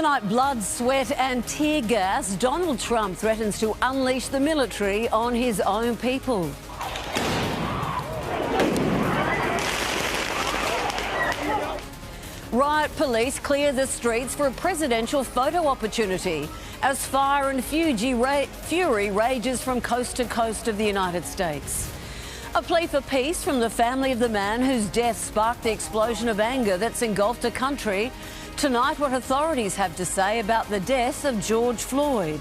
Tonight, blood, sweat and tear gas. Donald Trump threatens to unleash the military on his own people. Riot police clear the streets for a presidential photo opportunity as fire and fury rages from coast to coast of the United States. A plea for peace from the family of the man whose death sparked the explosion of anger that's engulfed a country. Tonight, what authorities have to say about the death of George Floyd.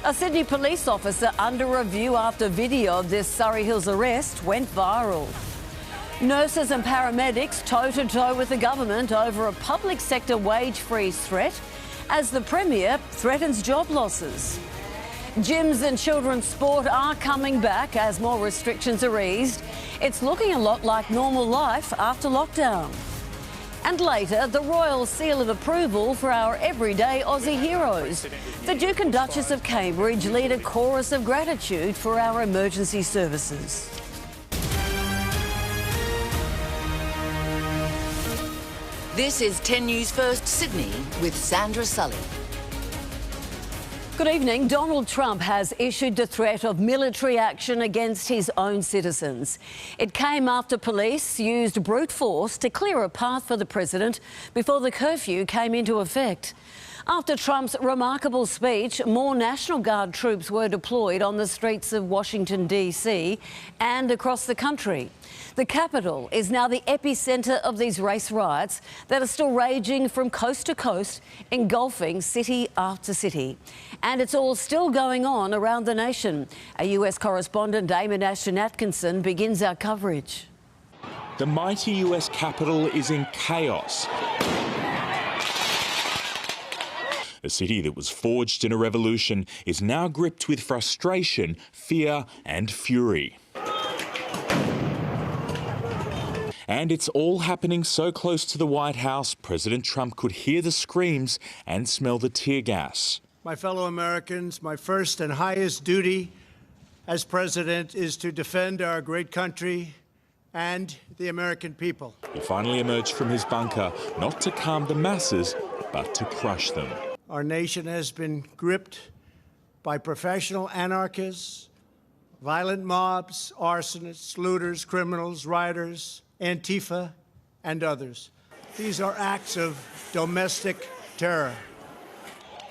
A Sydney police officer under review after video of this Surrey Hills arrest went viral. Nurses and paramedics toe-to-toe with the government over a public sector wage freeze threat as the Premier threatens job losses. Gyms and children's sport are coming back as more restrictions are eased. It's looking a lot like normal life after lockdown. And later, the royal seal of approval for our everyday Aussie heroes. The Duke and Duchess of Cambridge lead a chorus of gratitude for our emergency services. This is 10 News First Sydney with Sandra Sully. Good evening. Donald Trump has issued the threat of military action against his own citizens. It came after police used brute force to clear a path for the president before the curfew came into effect. After Trump's remarkable speech, more National Guard troops were deployed on the streets of Washington, D.C. and across the country. The capital is now the epicentre of these race riots that are still raging from coast to coast, engulfing city after city. And it's all still going on around the nation. Our US correspondent Damon Ashton-Atkinson begins our coverage. The mighty US capital is in chaos. A city that was forged in a revolution is now gripped with frustration, fear and fury. And it's all happening so close to the White House, President Trump could hear the screams and smell the tear gas. My fellow Americans, my first and highest duty as president is to defend our great country and the American people. He finally emerged from his bunker, not to calm the masses, but to crush them. Our nation has been gripped by professional anarchists, violent mobs, arsonists, looters, criminals, rioters, Antifa, and others. These are acts of domestic terror.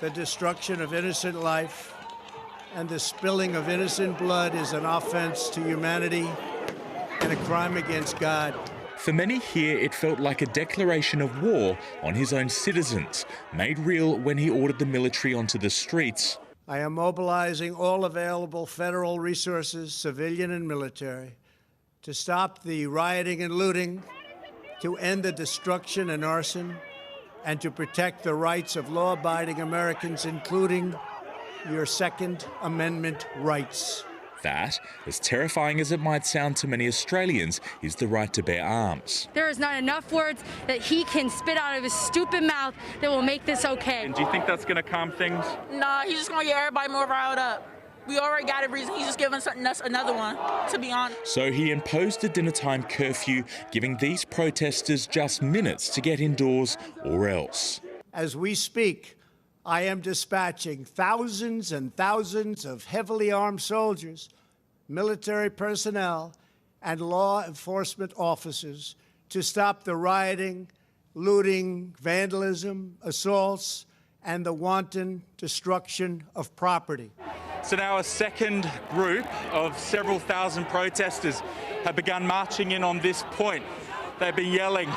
The destruction of innocent life and the spilling of innocent blood is an offense to humanity and a crime against God. For many here, it felt like a declaration of war on his own citizens, made real when he ordered the military onto the streets. I am mobilizing all available federal resources, civilian and military, to stop the rioting and looting, to end the destruction and arson, and to protect the rights of law-abiding Americans, including your Second Amendment rights. That, as terrifying as it might sound to many Australians, is the right to bear arms. There is not enough words that he can spit out of his stupid mouth that will make this okay. And do you think that's going to calm things? Nah, he's just going to get everybody more riled up. We already got a reason. He's just giving us another one, to be honest. So he imposed a dinner-time curfew, giving these protesters just minutes to get indoors or else. As we speak, I am dispatching thousands and thousands of heavily armed soldiers, military personnel, and law enforcement officers to stop the rioting, looting, vandalism, assaults, and the wanton destruction of property. So now a second group of several thousand protesters have begun marching in on this point. They've been yelling,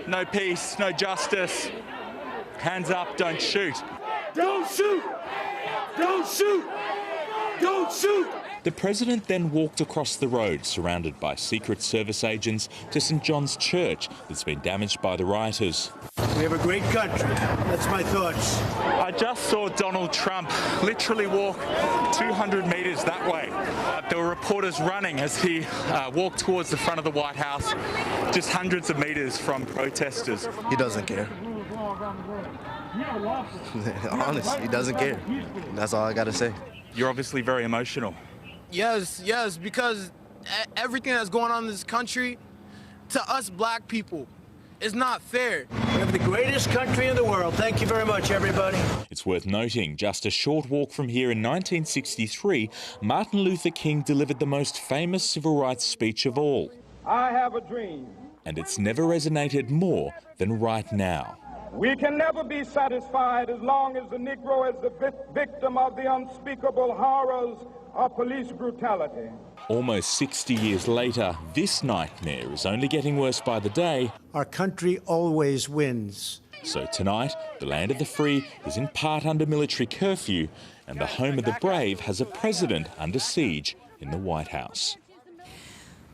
"No peace, no justice, hands up, don't shoot." Don't shoot! Don't shoot! Don't shoot! The president then walked across the road, surrounded by Secret Service agents, to St John's Church that's been damaged by the rioters. We have a great country. That's my thoughts. I just saw Donald Trump literally walk 200 metres that way. There were reporters running as he walked towards the front of the White House, just hundreds of metres from protesters. He doesn't care. Honest, he doesn't care. That's all I got to say. You're obviously very emotional. Yes, because everything that's going on in this country, to us black people, is not fair. We have the greatest country in the world. Thank you very much, everybody. It's worth noting, just a short walk from here in 1963, Martin Luther King delivered the most famous civil rights speech of all. I have a dream. And it's never resonated more than right now. We can never be satisfied as long as the Negro is the victim of the unspeakable horrors of police brutality. Almost 60 years later, this nightmare is only getting worse by the day. Our country always wins. So tonight, the land of the free is in part under military curfew, and the home of the brave has a president under siege in the White House.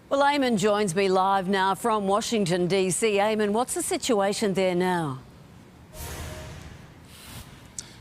Well, Eamon joins me live now from Washington, D.C. Eamon, what's the situation there now?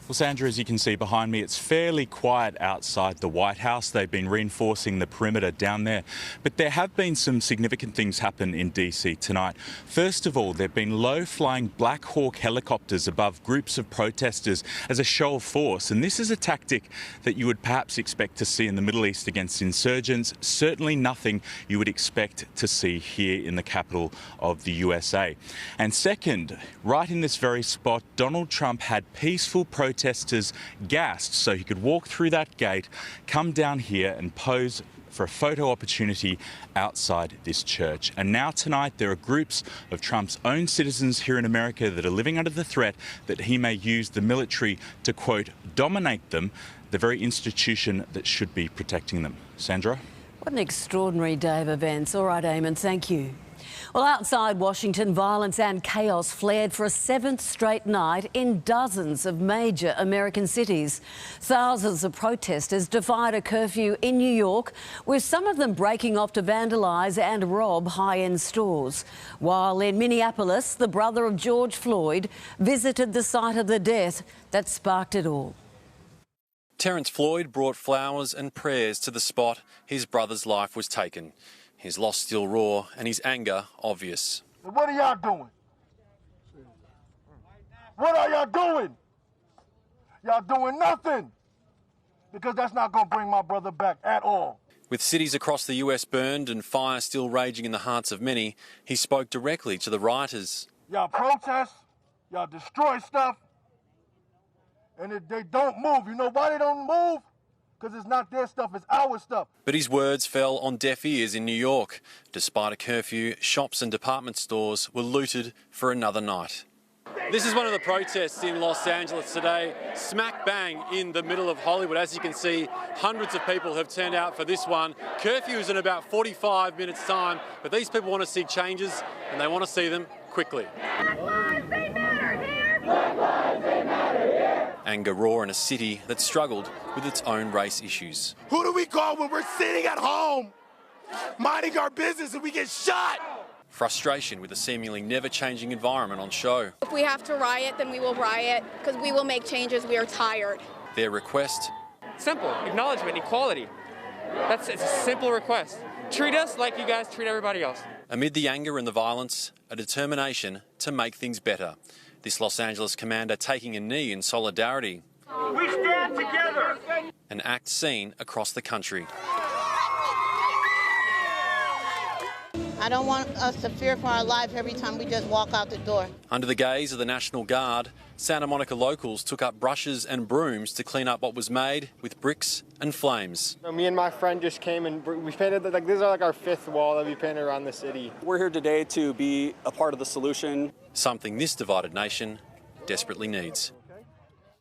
Well, Sandra, as you can see behind me, it's fairly quiet outside the White House. They've been reinforcing the perimeter down there. But there have been some significant things happen in DC tonight. First of all, there have been low-flying Black Hawk helicopters above groups of protesters as a show of force. And this is a tactic that you would perhaps expect to see in the Middle East against insurgents. Certainly nothing you would expect to see here in the capital of the USA. And second, right in this very spot, Donald Trump had peaceful protesters gassed so he could walk through that gate, come down here and pose for a photo opportunity outside this church. And now tonight there are groups of Trump's own citizens here in America that are living under the threat that he may use the military to, quote, dominate them, the very institution that should be protecting them. Sandra? What an extraordinary day of events. All right, Eamon, thank you. Well, outside Washington, violence and chaos flared for a seventh straight night in dozens of major American cities. Thousands of protesters defied a curfew in New York, with some of them breaking off to vandalise and rob high-end stores. While in Minneapolis, the brother of George Floyd visited the site of the death that sparked it all. Terrence Floyd brought flowers and prayers to the spot his brother's life was taken. His loss still raw and his anger obvious. What are y'all doing? What are y'all doing? Y'all doing nothing. Because that's not going to bring my brother back at all. With cities across the US burned and fire still raging in the hearts of many, he spoke directly to the rioters. Y'all protest, y'all destroy stuff, and if they don't move, you know why they don't move? Because it's not their stuff, it's our stuff. But his words fell on deaf ears in New York. Despite a curfew, shops and department stores were looted for another night. This is one of the protests in Los Angeles today, smack bang in the middle of Hollywood. As you can see, hundreds of people have turned out for this one. Curfew is in about 45 minutes' time, but these people want to see changes, and they want to see them quickly. Anger raw in a city that struggled with its own race issues. Who do we call when we're sitting at home, minding our business, and we get shot? Frustration with a seemingly never-changing environment on show. If we have to riot, then we will riot, because we will make changes. We are tired. Their request? Simple. Acknowledgement, equality. It's a simple request. Treat us like you guys treat everybody else. Amid the anger and the violence, a determination to make things better. This Los Angeles commander taking a knee in solidarity. We stand together. An act seen across the country. I don't want us to fear for our lives every time we just walk out the door. Under the gaze of the National Guard, Santa Monica locals took up brushes and brooms to clean up what was made with bricks and flames. Me and my friend just came and we painted, this is like our fifth wall that we painted around the city. We're here today to be a part of the solution. Something this divided nation desperately needs.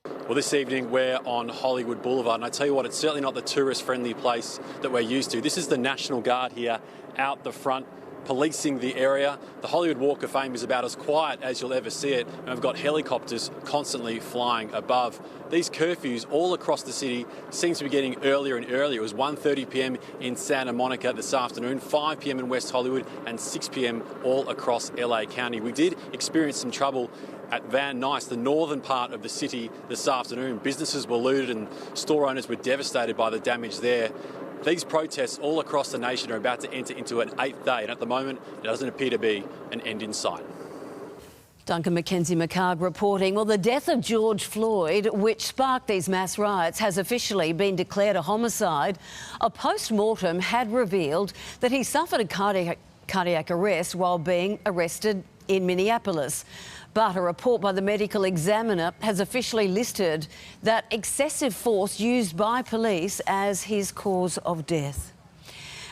Well, this evening we're on Hollywood Boulevard, and I tell you what, it's certainly not the tourist-friendly place that we're used to. This is the National Guard here out the front, policing the area. The Hollywood Walk of Fame is about as quiet as you'll ever see it, and we've got helicopters constantly flying above. These curfews all across the city seems to be getting earlier and earlier. It was 1:30 p.m. in Santa Monica this afternoon, 5 p.m. in West Hollywood, and 6 p.m. all across LA County. We did experience some trouble at Van Nuys, the northern part of the city, this afternoon. Businesses were looted and store owners were devastated by the damage there. These protests all across the nation are about to enter into an 8th day, and at the moment, there doesn't appear to be an end in sight. Duncan McKenzie-McCarg reporting. Well, the death of George Floyd, which sparked these mass riots, has officially been declared a homicide. A post-mortem had revealed that he suffered a cardiac arrest while being arrested in Minneapolis. But a report by the medical examiner has officially listed that excessive force used by police as his cause of death.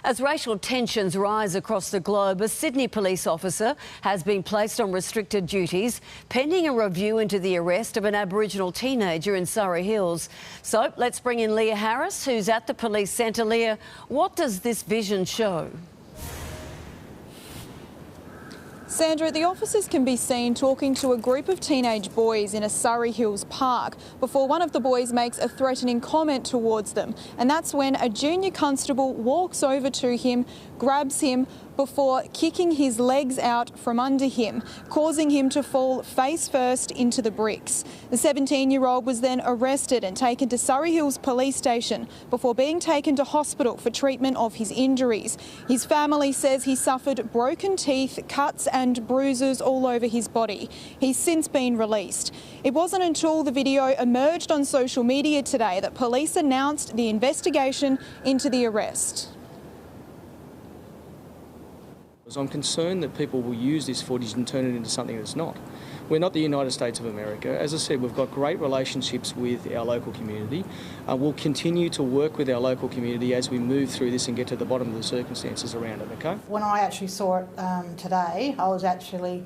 As racial tensions rise across the globe, a Sydney police officer has been placed on restricted duties pending a review into the arrest of an Aboriginal teenager in Surrey Hills. So let's bring in Leah Harris, who's at the police centre. Leah, what does this vision show? Sandra, the officers can be seen talking to a group of teenage boys in a Surrey Hills park before one of the boys makes a threatening comment towards them. And that's when a junior constable walks over to him, grabs him before kicking his legs out from under him, causing him to fall face first into the bricks. The 17-year-old was then arrested and taken to Surrey Hills Police Station before being taken to hospital for treatment of his injuries. His family says he suffered broken teeth, cuts and bruises all over his body. He's since been released. It wasn't until the video emerged on social media today that police announced the investigation into the arrest. I'm concerned that people will use this footage and turn it into something that's not. We're not the United States of America. As I said, we've got great relationships with our local community. We'll continue to work with our local community as we move through this and get to the bottom of the circumstances around it, okay? When I actually saw it today, I was actually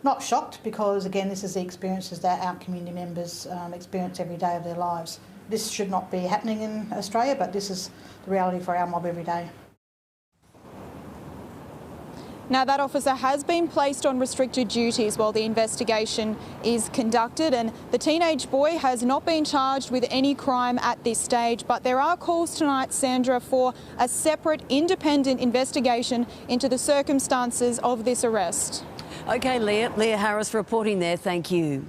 not shocked because, again, this is the experiences that our community members experience every day of their lives. This should not be happening in Australia, but this is the reality for our mob every day. Now, that officer has been placed on restricted duties while the investigation is conducted, and the teenage boy has not been charged with any crime at this stage. But there are calls tonight, Sandra, for a separate independent investigation into the circumstances of this arrest. OK, Leah Harris reporting there. Thank you.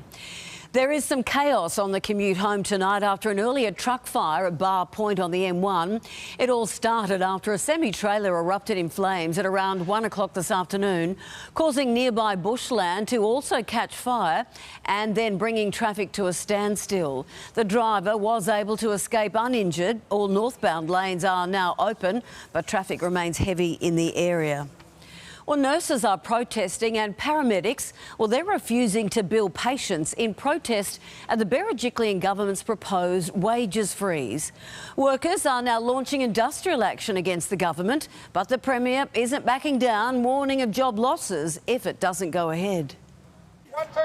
There is some chaos on the commute home tonight after an earlier truck fire at Bar Point on the M1. It all started after a semi-trailer erupted in flames at around 1 o'clock this afternoon, causing nearby bushland to also catch fire and then bringing traffic to a standstill. The driver was able to escape uninjured. All northbound lanes are now open, but traffic remains heavy in the area. Well, nurses are protesting and paramedics, well, they're refusing to bill patients in protest at the Berejiklian government's proposed wages freeze. Workers are now launching industrial action against the government, but the Premier isn't backing down, warning of job losses if it doesn't go ahead. 1, 2, 3.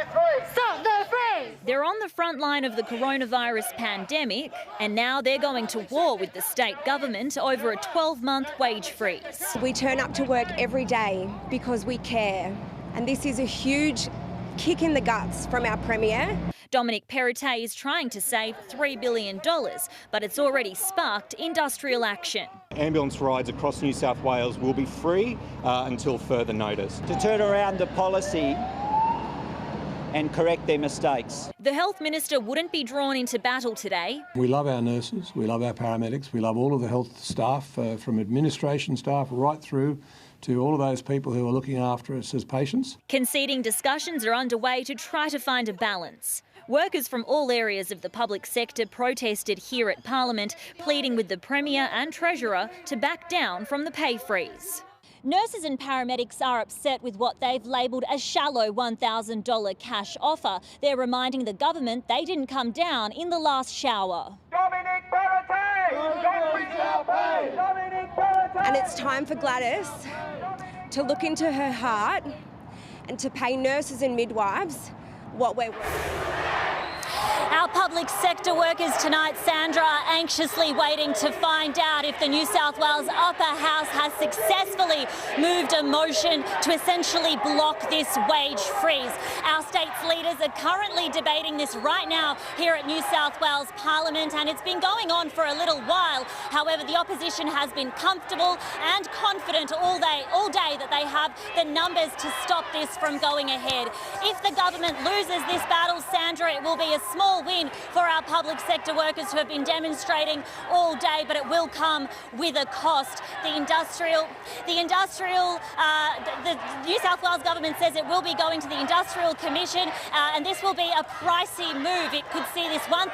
Stop the freeze! They're on the front line of the coronavirus pandemic, and now they're going to war with the state government over a 12-month wage freeze. We turn up to work every day because we care, and this is a huge kick in the guts from our Premier. Dominic Perrottet is trying to save $3 billion, but it's already sparked industrial action. Ambulance rides across New South Wales will be free until further notice. To turn around the policy and correct their mistakes. The Health Minister wouldn't be drawn into battle today. We love our nurses, we love our paramedics, we love all of the health staff, from administration staff right through to all of those people who are looking after us as patients. Conceding discussions are underway to try to find a balance. Workers from all areas of the public sector protested here at Parliament, pleading with the Premier and Treasurer to back down from the pay freeze. Nurses and paramedics are upset with what they've labelled a shallow $1,000 cash offer. They're reminding the government they didn't come down in the last shower. Dominic Perrottet! And it's time for Gladys to look into her heart and to pay nurses and midwives what we're worth. Our public sector workers tonight, Sandra, are anxiously waiting to find out if the New South Wales Upper House has successfully moved a motion to essentially block this wage freeze. Our state's leaders are currently debating this right now here at New South Wales Parliament, and it's been going on for a little while. However, the opposition has been comfortable and confident all day that they have the numbers to stop this from going ahead. If the government loses this battle, Sandra, it will be a small win for our public sector workers who have been demonstrating all day, but it will come with a cost. The New South Wales government says it will be going to the Industrial Commission, and this will be a pricey move. It could see this $1,000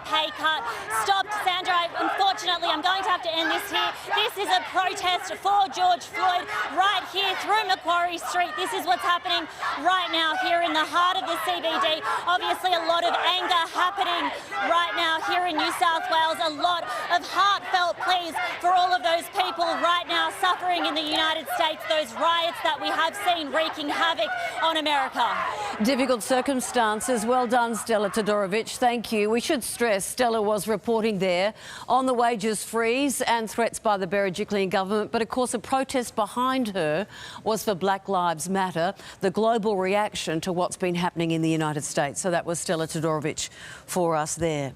pay cut stopped. Sandra, unfortunately, I'm going to have to end this here. This is a protest for George Floyd right here through Macquarie Street. This is what's happening right now here in the heart of the CBD. Obviously, a lot of anger happening right now here in New South Wales. A lot of heartfelt pleas for all of those people right now suffering in the United States, those riots that we have seen wreaking havoc on America. Difficult circumstances. Well done, Stella Todorovic. Thank you. We should stress Stella was reporting there on the wages freeze and threats by the Berejiklian government. But of course, a protest behind her was for Black Lives Matter, the global reaction to what's been happening in the United States. So that was Stella Todorovic for us there.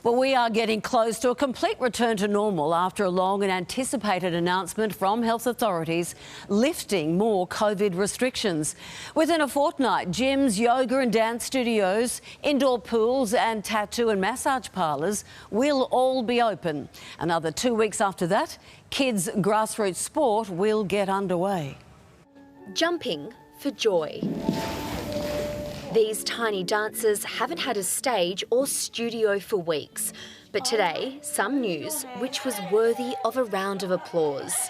Well, we are getting close to a complete return to normal after a long and anticipated announcement from health authorities lifting more COVID restrictions. Within a fortnight, gyms, yoga and dance studios, indoor pools and tattoo and massage parlours will all be open. Another 2 weeks after that, kids' grassroots sport will get underway. Jumping for joy. These tiny dancers haven't had a stage or studio for weeks, but today, some news which was worthy of a round of applause.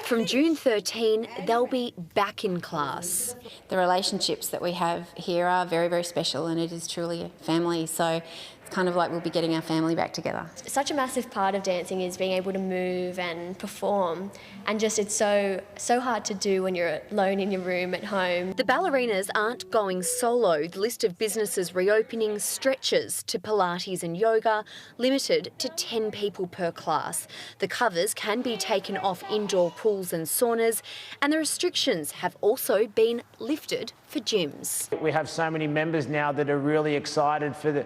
From June 13, they'll be back in class. The relationships that we have here are very, very special, and it is truly a family, so it's kind of like we'll be getting our family back together. Such a massive part of dancing is being able to move and perform, and just it's so hard to do when you're alone in your room at home. The ballerinas aren't going solo. The list of businesses reopening stretches to Pilates and yoga, limited to 10 people per class. The covers can be taken off indoor pools and saunas, and the restrictions have also been lifted for gyms. We have so many members now that are really excited for the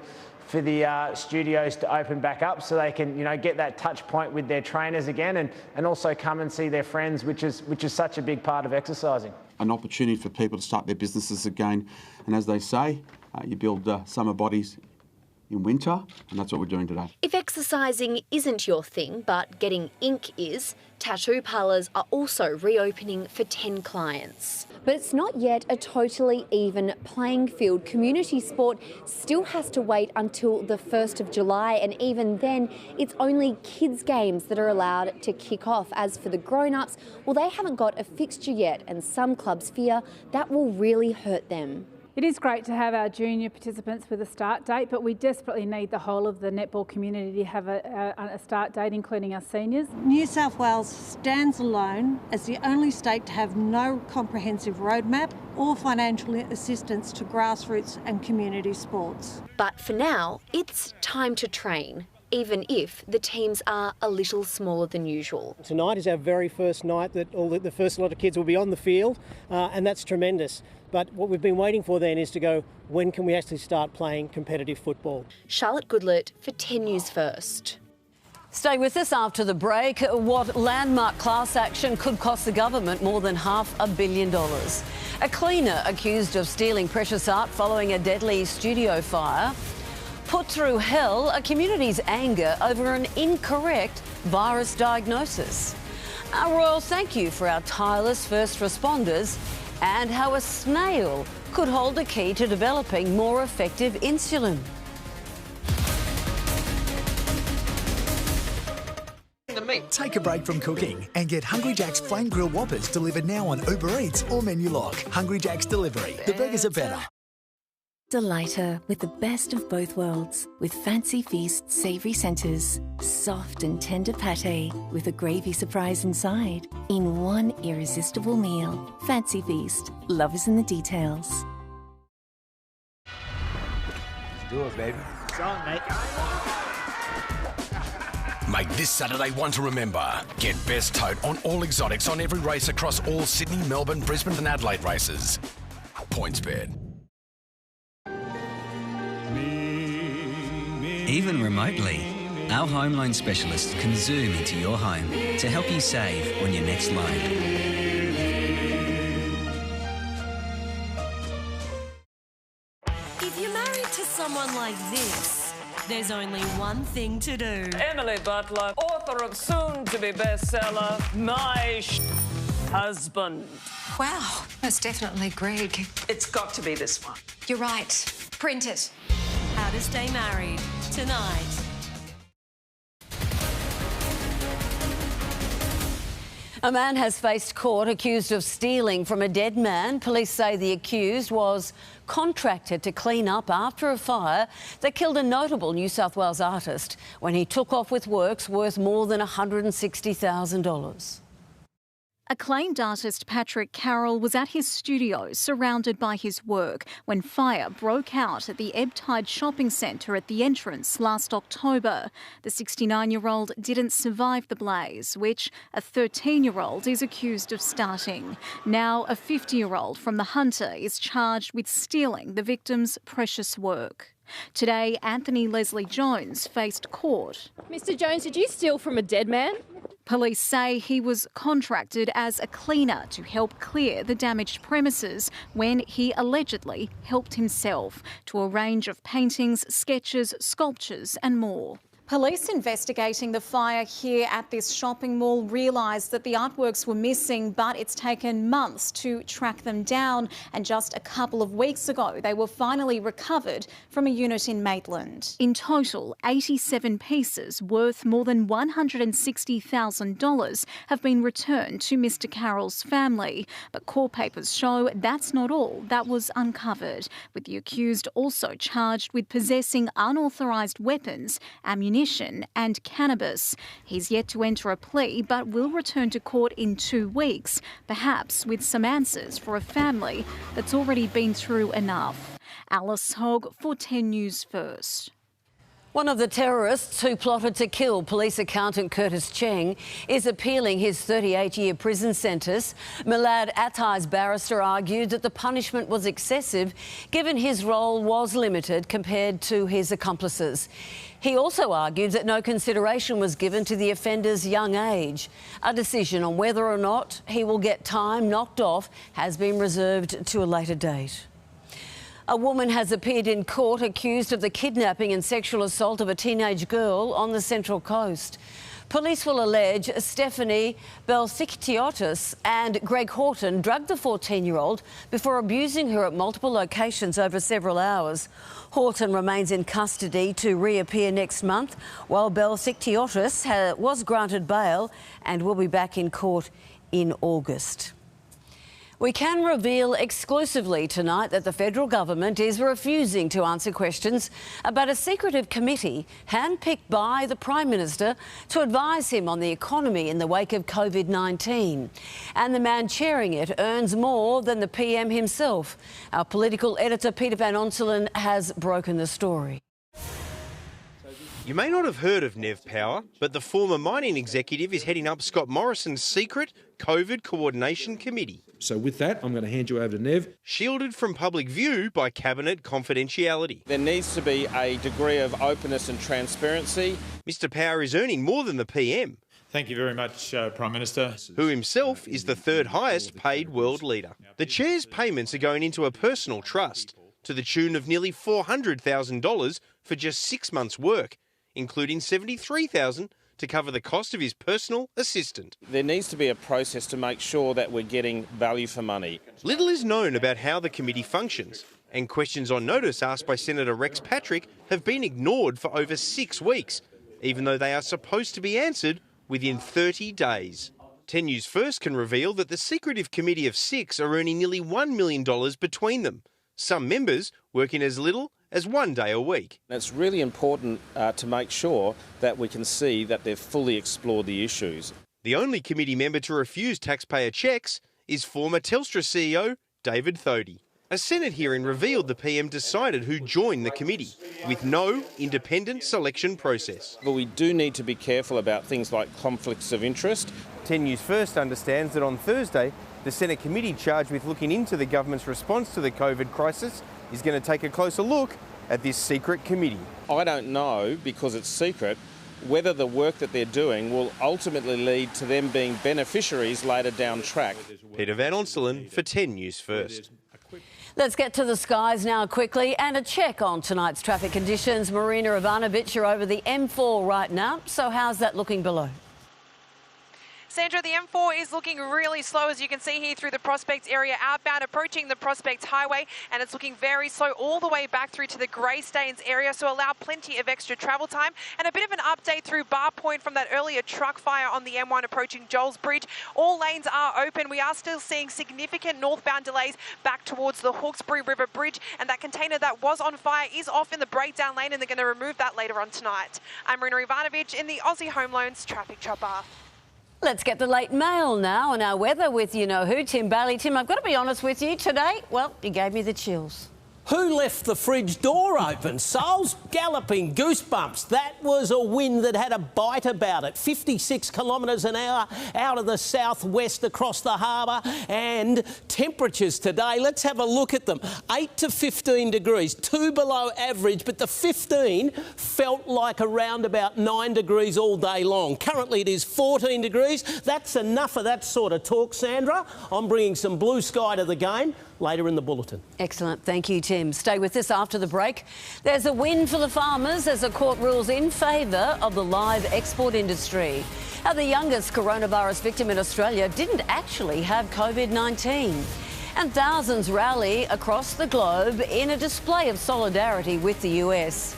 studios to open back up, so they can, get that touch point with their trainers again, and also come and see their friends, which is such a big part of exercising. An opportunity for people to start their businesses again, and as they say, you build summer bodies in winter, and that's what we're doing today. If exercising isn't your thing, but getting ink is, tattoo parlours are also reopening for 10 clients. But it's not yet a totally even playing field. Community sport still has to wait until the 1st of July, and even then, it's only kids' games that are allowed to kick off. As for the grown-ups, well, they haven't got a fixture yet, and some clubs fear that will really hurt them. It is great to have our junior participants with a start date, but we desperately need the whole of the netball community to have a start date, including our seniors. New South Wales stands alone as the only state to have no comprehensive roadmap or financial assistance to grassroots and community sports. But for now, it's time to train, even if the teams are a little smaller than usual. Tonight is our very first night that the first lot of kids will be on the field, and that's tremendous. But what we've been waiting for then is to go, when can we actually start playing competitive football? Charlotte Goodlett for 10 News First. Stay with us after the break. What landmark class action could cost the government more than $500 million. A cleaner accused of stealing precious art following a deadly studio fire. Put through hell, a community's anger over an incorrect virus diagnosis. A royal thank you for our tireless first responders, and how a snail could hold a key to developing more effective insulin. Take a break from cooking and get Hungry Jack's Flame Grill Whoppers delivered now on Uber Eats or Menu Lock. Hungry Jack's Delivery. The burgers are better. Delight her with the best of both worlds with Fancy Feast savoury centres. Soft and tender pâté with a gravy surprise inside in one irresistible meal. Fancy Feast. Love is in the details. Let's do it, baby. It's on, mate. Make this Saturday one to remember. Get best tote on all exotics on every race across all Sydney, Melbourne, Brisbane and Adelaide races. PointsBet. Even remotely, our home loan specialists can zoom into your home to help you save on your next loan. If you're married to someone like There's only one thing to do. Emily Butler, author of soon-to-be bestseller, My Husband. Wow, most definitely Greg. It's got to be this one. You're right. Print it. How to Stay Married, tonight. A man has faced court accused of stealing from a dead man. Police say the accused was contracted to clean up after a fire that killed a notable New South Wales artist when he took off with works worth more than $160,000. Acclaimed artist Patrick Carroll was at his studio surrounded by his work when fire broke out at the Ebb Tide shopping centre at the entrance last October. The 69-year-old didn't survive the blaze, which a 13-year-old is accused of starting. Now a 50-year-old from the Hunter is charged with stealing the victim's precious work. Today, Anthony Leslie Jones faced court. Mr Jones, did you steal from a dead man? Police say he was contracted as a cleaner to help clear the damaged premises when he allegedly helped himself to a range of paintings, sketches, sculptures and more. Police investigating the fire here at this shopping mall realised that the artworks were missing, but it's taken months to track them down. And just a couple of weeks ago, they were finally recovered from a unit in Maitland. In total, 87 pieces worth more than $160,000 have been returned to Mr Carroll's family. But court papers show that's not all that was uncovered, with the accused also charged with possessing unauthorised weapons, ammunition and cannabis. He's yet to enter a plea but will return to court in 2 weeks, perhaps with some answers for a family that's already been through enough. Alice Hogg for 10 News First. One of the terrorists who plotted to kill police accountant Curtis Cheng is appealing his 38-year prison sentence. Milad Attai's barrister argued that the punishment was excessive given his role was limited compared to his accomplices. He also argued that no consideration was given to the offender's young age. A decision on whether or not he will get time knocked off has been reserved to a later date. A woman has appeared in court accused of the kidnapping and sexual assault of a teenage girl on the Central Coast. Police will allege Stephanie Belsikhtiotis and Greg Horton drugged the 14-year-old before abusing her at multiple locations over several hours. Horton remains in custody to reappear next month, while Belsikhtiotis was granted bail and will be back in court in August. We can reveal exclusively tonight that the federal government is refusing to answer questions about a secretive committee handpicked by the Prime Minister to advise him on the economy in the wake of COVID-19. And the man chairing it earns more than the PM himself. Our political editor Peter Van Onselen has broken the story. You may not have heard of Nev Power, but the former mining executive is heading up Scott Morrison's secret COVID Coordination Committee. So with that, I'm going to hand you over to Nev. Shielded from public view by cabinet confidentiality. There needs to be a degree of openness and transparency. Mr Power is earning more than the PM. Thank you very much, Prime Minister. Who himself is the third highest paid world leader. The chair's payments are going into a personal trust to the tune of nearly $400,000 for just 6 months' work, including $73,000 to cover the cost of his personal assistant. There needs to be a process to make sure that we're getting value for money. Little is known about how the committee functions, and questions on notice asked by Senator Rex Patrick have been ignored for over 6 weeks, even though they are supposed to be answered within 30 days. 10 News First can reveal that the secretive committee of 6 are earning nearly $1 million between them, some members working as little as 1 day a week. It's really important to make sure that we can see that they've fully explored the issues. The only committee member to refuse taxpayer cheques is former Telstra CEO David Thodey. A Senate hearing revealed the PM decided who joined the committee, with no independent selection process. But we do need to be careful about things like conflicts of interest. 10 News First understands that on Thursday, the Senate committee charged with looking into the government's response to the COVID crisis is going to take a closer look at this secret committee. I don't know, because it's secret, whether the work that they're doing will ultimately lead to them being beneficiaries later down track. Peter Van Onselen for 10 News First. Let's get to the skies now quickly and a check on tonight's traffic conditions. Marina Ivanovic, you're over the M4 right now. So how's that looking below? Sandra, the M4 is looking really slow, as you can see here through the Prospect area outbound, approaching the Prospect Highway, and it's looking very slow all the way back through to the Greystanes area, so allow plenty of extra travel time. And a bit of an update through Bar Point from that earlier truck fire on the M1 approaching Joel's Bridge. All lanes are open. We are still seeing significant northbound delays back towards the Hawkesbury River Bridge, and that container that was on fire is off in the breakdown lane, and they're going to remove that later on tonight. I'm Marina Ivanovic in the Aussie Home Loans Traffic Chopper. Let's get the late mail now and our weather with you-know-who, Tim Bailey. Tim, I've got to be honest with you today. Well, you gave me the chills. Who left the fridge door open? Souls galloping, goosebumps. That was a wind that had a bite about it. 56 kilometres an hour out of the southwest across the harbour. And temperatures today, let's have a look at them. 8 to 15 degrees, 2 below average, but the 15 felt like around about 9 degrees all day long. Currently it is 14 degrees. That's enough of that sort of talk, Sandra. I'm bringing some blue sky to the game later in the bulletin. Excellent. Thank you, Tim. Stay with us after the break. There's a win for the farmers as a court rules in favour of the live export industry. Now, the youngest coronavirus victim in Australia didn't actually have COVID-19. And thousands rally across the globe in a display of solidarity with the US.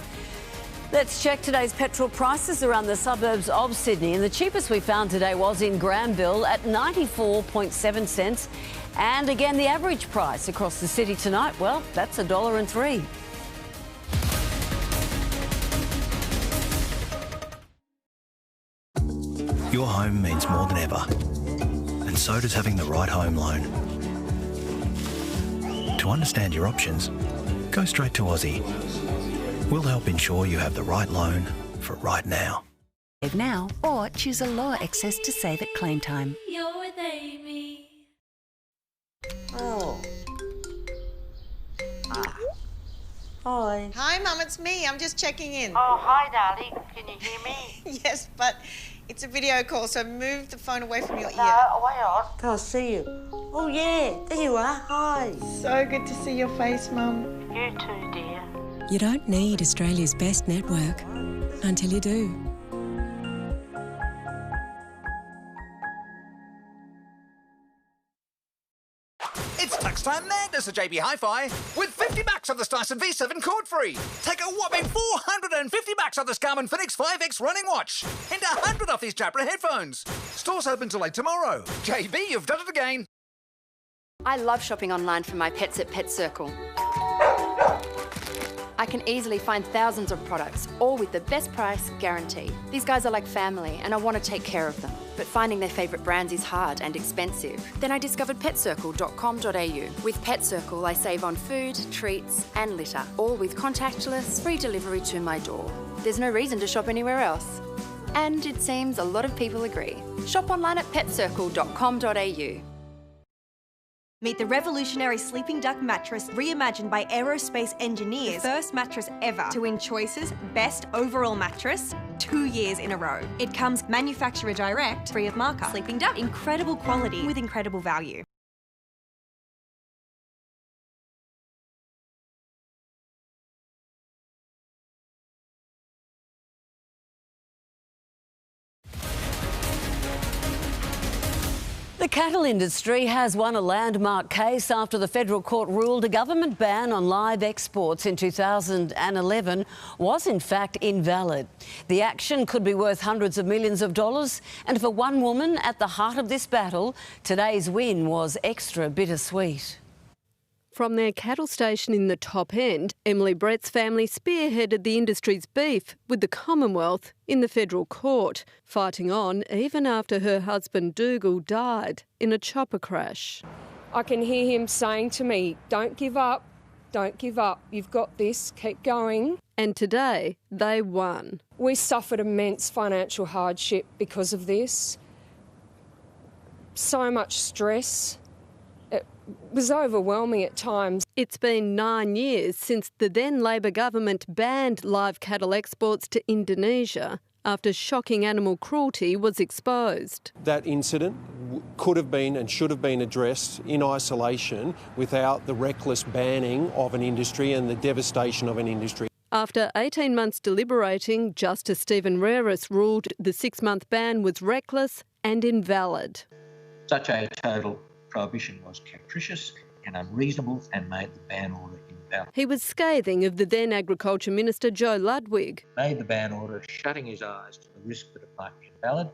Let's check today's petrol prices around the suburbs of Sydney. And the cheapest we found today was in Granville at 94.7 cents. And again, the average price across the city tonight, well, that's $1.03. Your home means more than ever, and so does having the right home loan. To understand your options, go straight to Aussie. We'll help ensure you have the right loan for right now. Save now or choose a lower excess to save at claim time. You're with Amy. Oh. Hi. Hi, Mum, it's me. I'm just checking in. Oh, hi, darling. Can you hear me? Yes, but it's a video call, so move the phone away from your ear. No, away on. Can't see you. Oh, yeah. There you are. Hi. So good to see your face, Mum. You too, dear. You don't need Australia's best network until you do. It's tax time madness at JB Hi-Fi with $50 off this Dyson V7 cord free. Take a whopping $450 off this Garmin Fenix 5X running watch and $100 off these Jabra headphones. Stores open till late tomorrow. JB, you've done it again. I love shopping online for my pets at Pet Circle. I can easily find thousands of products, all with the best price guarantee. These guys are like family and I want to take care of them. But finding their favourite brands is hard and expensive. Then I discovered petcircle.com.au. With Pet Circle, I save on food, treats and litter, all with contactless, free delivery to my door. There's no reason to shop anywhere else. And it seems a lot of people agree. Shop online at petcircle.com.au. Meet the revolutionary Sleeping Duck mattress reimagined by aerospace engineers. The first mattress ever to win Choice's Best Overall Mattress 2 years in a row. It comes manufacturer direct, free of markup. Sleeping Duck, incredible quality with incredible value. The cattle industry has won a landmark case after the federal court ruled a government ban on live exports in 2011 was in fact invalid. The action could be worth hundreds of millions of dollars, and for one woman at the heart of this battle, today's win was extra bittersweet. From their cattle station in the top end, Emily Brett's family spearheaded the industry's beef with the Commonwealth in the federal court, fighting on even after her husband Dougal died in a chopper crash. I can hear him saying to me, "Don't give up, don't give up, you've got this, keep going." And today they won. We suffered immense financial hardship because of this. So much stress. It was overwhelming at times. It's been 9 years since the then Labor government banned live cattle exports to Indonesia after shocking animal cruelty was exposed. That incident could have been and should have been addressed in isolation without the reckless banning of an industry and the devastation of an industry. After 18 months deliberating, Justice Stephen Raris ruled the 6-month ban was reckless and invalid. Such a total prohibition was capricious and unreasonable and made the ban order invalid. He was scathing of the then Agriculture Minister Joe Ludwig. Made the ban order shutting his eyes to the risk that it might be invalid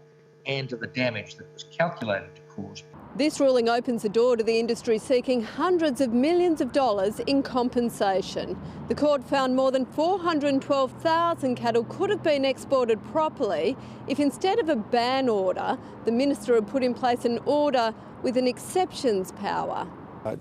and to the damage that was calculated to cause. This ruling opens the door to the industry seeking hundreds of millions of dollars in compensation. The court found more than 412,000 cattle could have been exported properly if instead of a ban order, the minister had put in place an order with an exceptions power.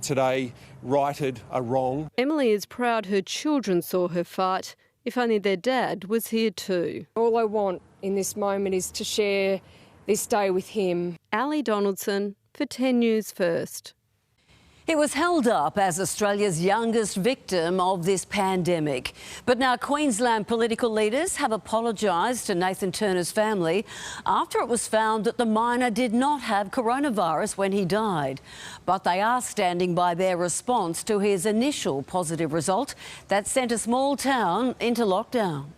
Today righted a wrong. Emily is proud her children saw her fight. If only their dad was here too. All I want in this moment is to share this day with him. Ali Donaldson for 10 News First. He was held up as Australia's youngest victim of this pandemic. But now Queensland political leaders have apologised to Nathan Turner's family after it was found that the miner did not have coronavirus when he died. But they are standing by their response to his initial positive result that sent a small town into lockdown.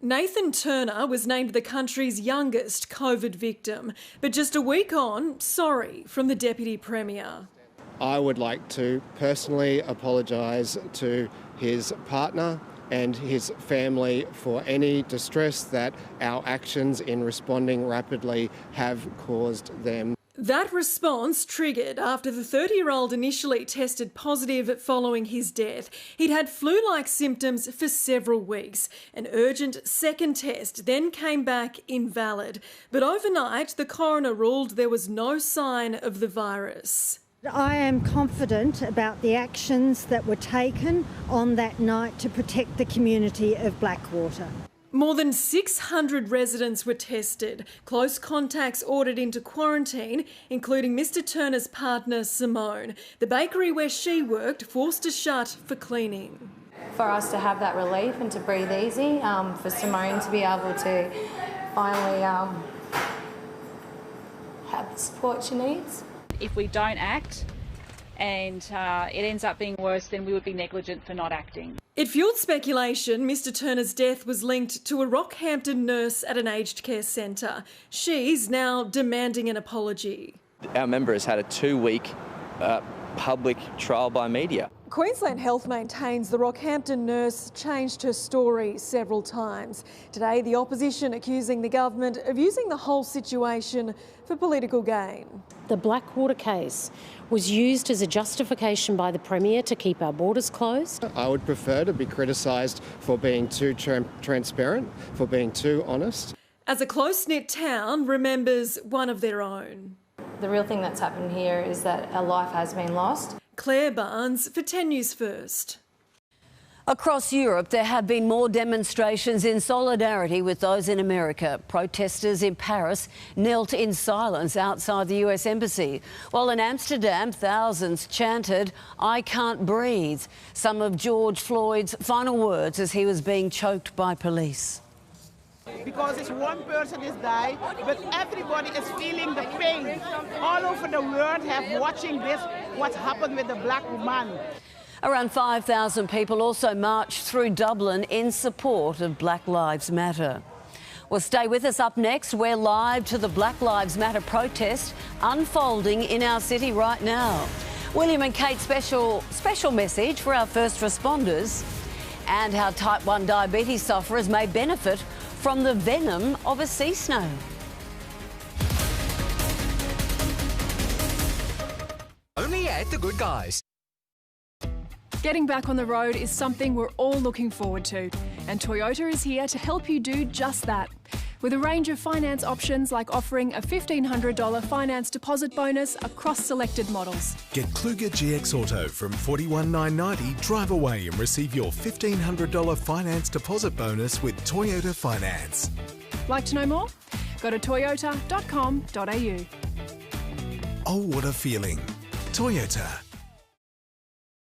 Nathan Turner was named the country's youngest COVID victim, but just a week on, sorry from the Deputy Premier. I would like to personally apologise to his partner and his family for any distress that our actions in responding rapidly have caused them. That response triggered after the 30-year-old initially tested positive following his death. He'd had flu-like symptoms for several weeks. An urgent second test then came back invalid. But overnight, the coroner ruled there was no sign of the virus. I am confident about the actions that were taken on that night to protect the community of Blackwater. More than 600 residents were tested, close contacts ordered into quarantine, including Mr Turner's partner Simone. The bakery where she worked forced to shut for cleaning. For us to have that relief and to breathe easy, for Simone to be able to finally have the support she needs. If we don't act and it ends up being worse, then we would be negligent for not acting. It fuelled speculation Mr Turner's death was linked to a Rockhampton nurse at an aged care centre. She's now demanding an apology. Our member has had a 2-week public trial by media. Queensland Health maintains the Rockhampton nurse changed her story several times. Today, the opposition accusing the government of using the whole situation for political gain. The Blackwater case was used as a justification by the Premier to keep our borders closed. I would prefer to be criticised for being too transparent, for being too honest. As a close-knit town remembers one of their own. The real thing that's happened here is that a life has been lost. Claire Barnes for 10 News First. Across Europe, there have been more demonstrations in solidarity with those in America. Protesters in Paris knelt in silence outside the US Embassy, while in Amsterdam, thousands chanted, "I can't breathe," some of George Floyd's final words as he was being choked by police. Because it's one person has died, but everybody is feeling the pain. All over the world have watching this, what's happened with the black woman. Around 5,000 people also marched through Dublin in support of Black Lives Matter. Well, stay with us. Up next, we're live to the Black Lives Matter protest unfolding in our city right now. William and Kate's special message for our first responders, and how type 1 diabetes sufferers may benefit from the venom of a sea snail. Only at The Good Guys. Getting back on the road is something we're all looking forward to, and Toyota is here to help you do just that. With a range of finance options like offering a $1,500 finance deposit bonus across selected models. Get Kluger GX Auto from $41,990, drive away and receive your $1,500 finance deposit bonus with Toyota Finance. Like to know more? Go to toyota.com.au. Oh, what a feeling. Toyota.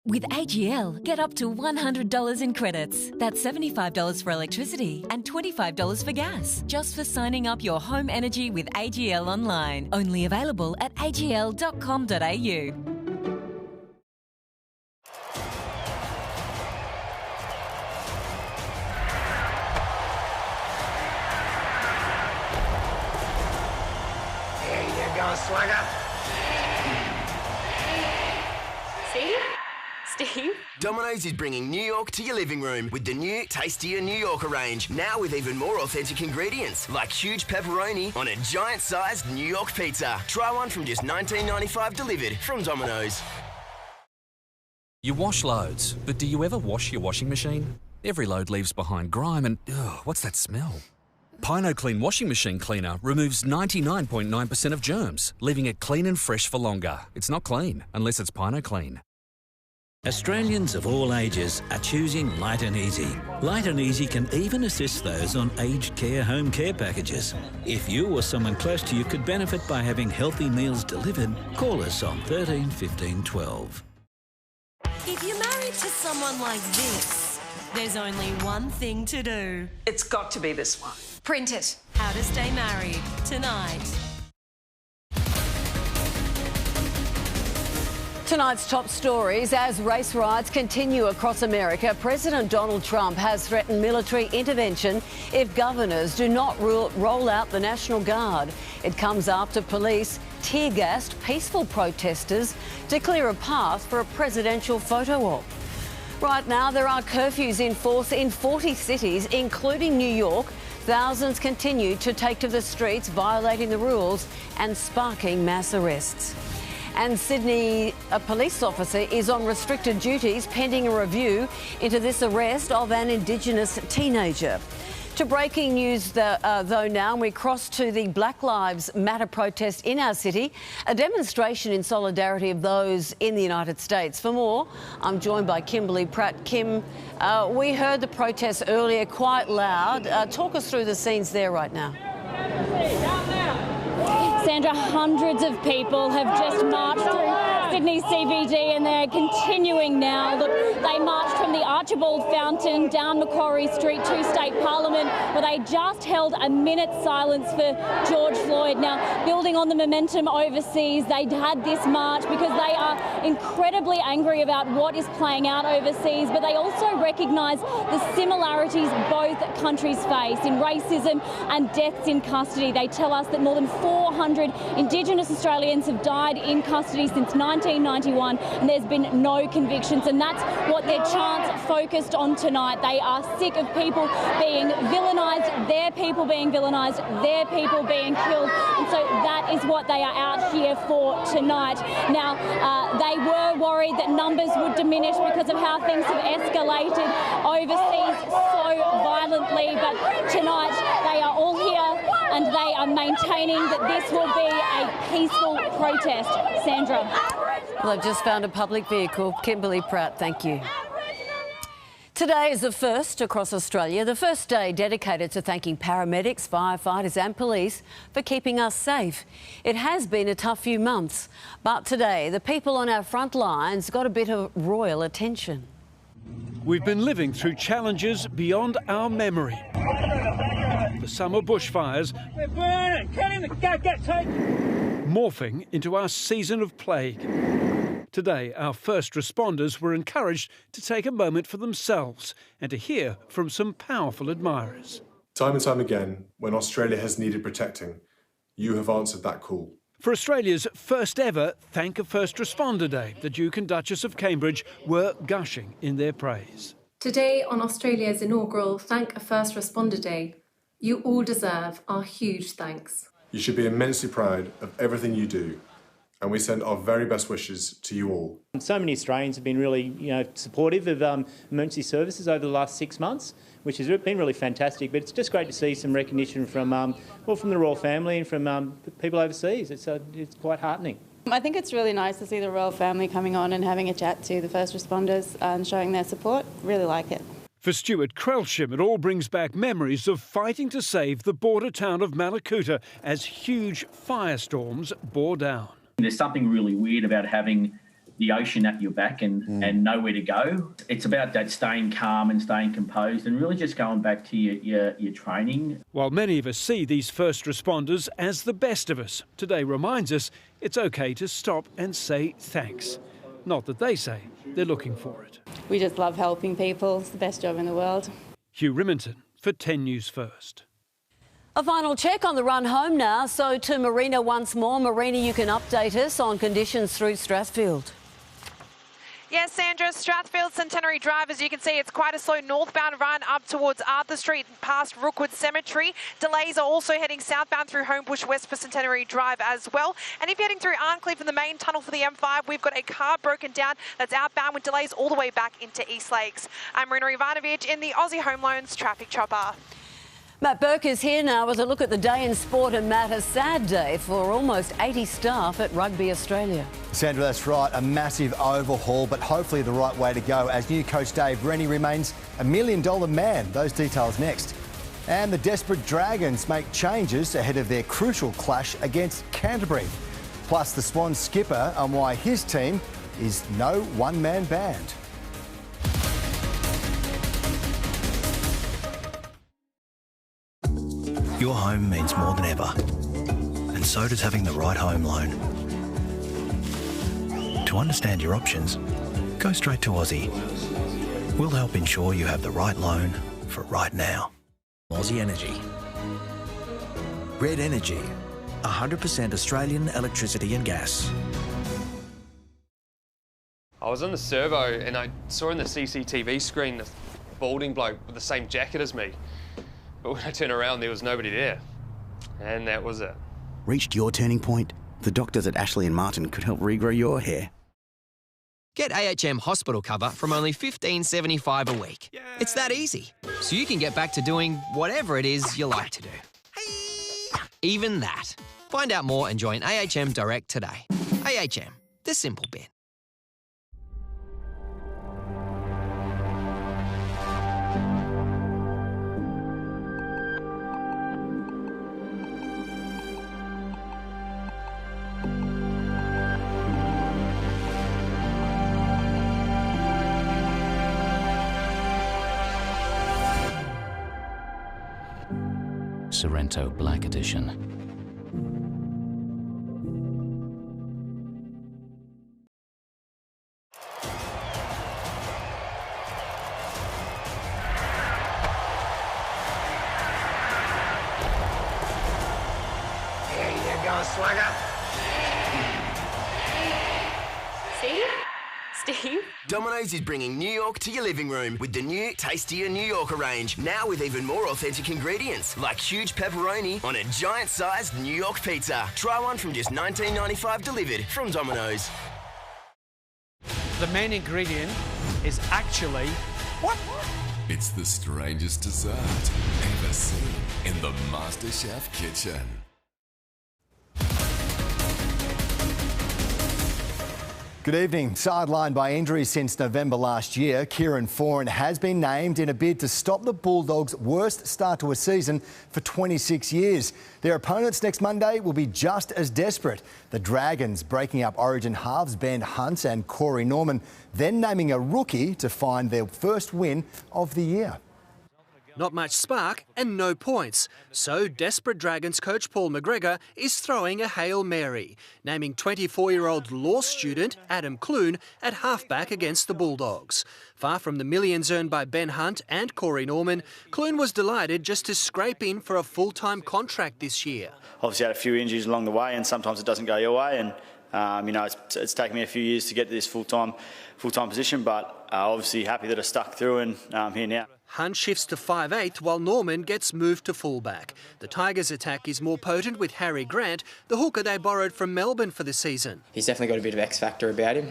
With AGL, get up to $100 in credits. That's $75 for electricity and $25 for gas. Just for signing up your home energy with AGL online. Only available at agl.com.au. There you go, Swagger. See? Steve? Domino's is bringing New York to your living room with the new tastier New Yorker range. Now with even more authentic ingredients, like huge pepperoni on a giant-sized New York pizza. Try one from just $19.95 delivered from Domino's. You wash loads, but do you ever wash your washing machine? Every load leaves behind grime and, what's that smell? Pino Clean Washing Machine Cleaner removes 99.9% of germs, leaving it clean and fresh for longer. It's not clean unless it's Pino Clean. Australians of all ages are choosing Light and Easy. Light and Easy can even assist those on aged care home care packages. If you or someone close to you could benefit by having healthy meals delivered, call us on 13 15 12. If you're married to someone like this, there's only one thing to do. It's got to be this one. Print it. How to Stay Married, tonight. Tonight's top stories. As race riots continue across America, President Donald Trump has threatened military intervention if governors do not roll out the National Guard. It comes after police tear-gassed peaceful protesters to clear a path for a presidential photo op. Right now, there are curfews in force in 40 cities, including New York. Thousands continue to take to the streets, violating the rules and sparking mass arrests. And Sydney, a police officer is on restricted duties pending a review into this arrest of an Indigenous teenager. To breaking news, though, now we cross to the Black Lives Matter protest in our city, a demonstration in solidarity of those in the United States. For more, I'm joined by Kimberly Pratt. Kim, we heard the protest earlier, quite loud. Talk us through the scenes there right now. Sandra, hundreds of people have just marched through Sydney CBD and they're continuing now. Look, they marched from the Archibald Fountain down Macquarie Street to State Parliament, where they just held a minute's silence for George Floyd. Now, building on the momentum overseas, they had this march because they are incredibly angry about what is playing out overseas, but they also recognise the similarities both countries face in racism and deaths in custody. They tell us that more than 400 Indigenous Australians have died in custody since 1991 and there's been no convictions, and that's what their chants focused on tonight. They are sick of people being villainised, their people being villainised, their people being killed, and so that is what they are out here for tonight. Now, they were worried that numbers would diminish because of how things have escalated overseas so violently, but tonight they are all here and they are maintaining that this will be a peaceful protest. Sandra. Well, I've just found a public vehicle. Kimberly Pratt, thank you. Today is the first across Australia, the first day dedicated to thanking paramedics, firefighters and police for keeping us safe. It has been a tough few months, but today the people on our front lines got a bit of royal attention. We've been living through challenges beyond our memory. The summer bushfires morphing into our season of plague. Today, our first responders were encouraged to take a moment for themselves and to hear from some powerful admirers. Time and time again, when Australia has needed protecting, you have answered that call. For Australia's first ever Thank a First Responder Day, the Duke and Duchess of Cambridge were gushing in their praise. Today, on Australia's inaugural Thank a First Responder Day, you all deserve our huge thanks. You should be immensely proud of everything you do, and we send our very best wishes to you all. So many Australians have been really, supportive of emergency services over the last 6 months, which has been really fantastic. But it's just great to see some recognition from, from the royal family and from people overseas. It's quite heartening. I think it's really nice to see the royal family coming on and having a chat to the first responders and showing their support. Really like it. For Stuart Krelsham, it all brings back memories of fighting to save the border town of Malakuta as huge firestorms bore down. There's something really weird about having, the ocean at your back and know where to go. It's about that staying calm and staying composed and really just going back to your training. While many of us see these first responders as the best of us, today reminds us it's okay to stop and say thanks. Not that they say they're looking for it. We just love helping people. It's the best job in the world. Hugh Riminton for 10 News First. A final check on the run home now. So to Marina once more. Marina, you can update us on conditions through Strathfield. Yes, Sandra, Strathfield Centenary Drive, as you can see, it's quite a slow northbound run up towards Arthur Street past Rookwood Cemetery. Delays are also heading southbound through Homebush West for Centenary Drive as well. And if you're heading through Arncliffe in the main tunnel for the M5, we've got a car broken down that's outbound with delays all the way back into East Lakes. I'm Marina Ivanovic in the Aussie Home Loans Traffic Chopper. Matt Burke is here now with a look at the day in sport, and Matt, a sad day for almost 80 staff at Rugby Australia. Sandra, that's right, a massive overhaul, but hopefully the right way to go as new coach Dave Rennie remains $1 million man. Those details next. And the desperate Dragons make changes ahead of their crucial clash against Canterbury. Plus the Swans skipper on why his team is no one-man band. Your home means more than ever, and so does having the right home loan. To understand your options, go straight to Aussie. We'll help ensure you have the right loan for right now. Aussie Energy. Red Energy, 100% Australian electricity and gas. I was on the servo and I saw on the CCTV screen a balding bloke with the same jacket as me. But when I turned around, there was nobody there. And that was it. Reached your turning point? The doctors at Ashley and Martin could help regrow your hair. Get AHM hospital cover from only $15.75 a week. Yay. It's that easy. So you can get back to doing whatever it is you like to do. Even that. Find out more and join AHM Direct today. AHM, the simple bit. Sorrento Black Edition. Here you go, swagger. Steve? Domino's is bringing New York to your living room with the new tastier New Yorker range, now with even more authentic ingredients, like huge pepperoni on a giant-sized New York pizza. Try one from just $19.95 delivered from Domino's. The main ingredient is actually... What? It's the strangest dessert ever seen in the MasterChef kitchen. Good evening. Sidelined by injuries since November last year, Kieran Foran has been named in a bid to stop the Bulldogs' worst start to a season for 26 years. Their opponents next Monday will be just as desperate. The Dragons breaking up Origin halves Ben Hunt and Corey Norman, then naming a rookie to find their first win of the year. Not much spark and no points. So desperate Dragons coach Paul McGregor is throwing a Hail Mary, naming 24-year-old law student Adam Clune at halfback against the Bulldogs. Far from the millions earned by Ben Hunt and Corey Norman, Clune was delighted just to scrape in for a full-time contract this year. Obviously had a few injuries along the way and sometimes it doesn't go your way, and you know, it's taken me a few years to get to this full-time position, but obviously happy that I stuck through and I'm here now. Hunt shifts to 5'8", while Norman gets moved to fullback. The Tigers' attack is more potent with Harry Grant, the hooker they borrowed from Melbourne for the season. He's definitely got a bit of X factor about him.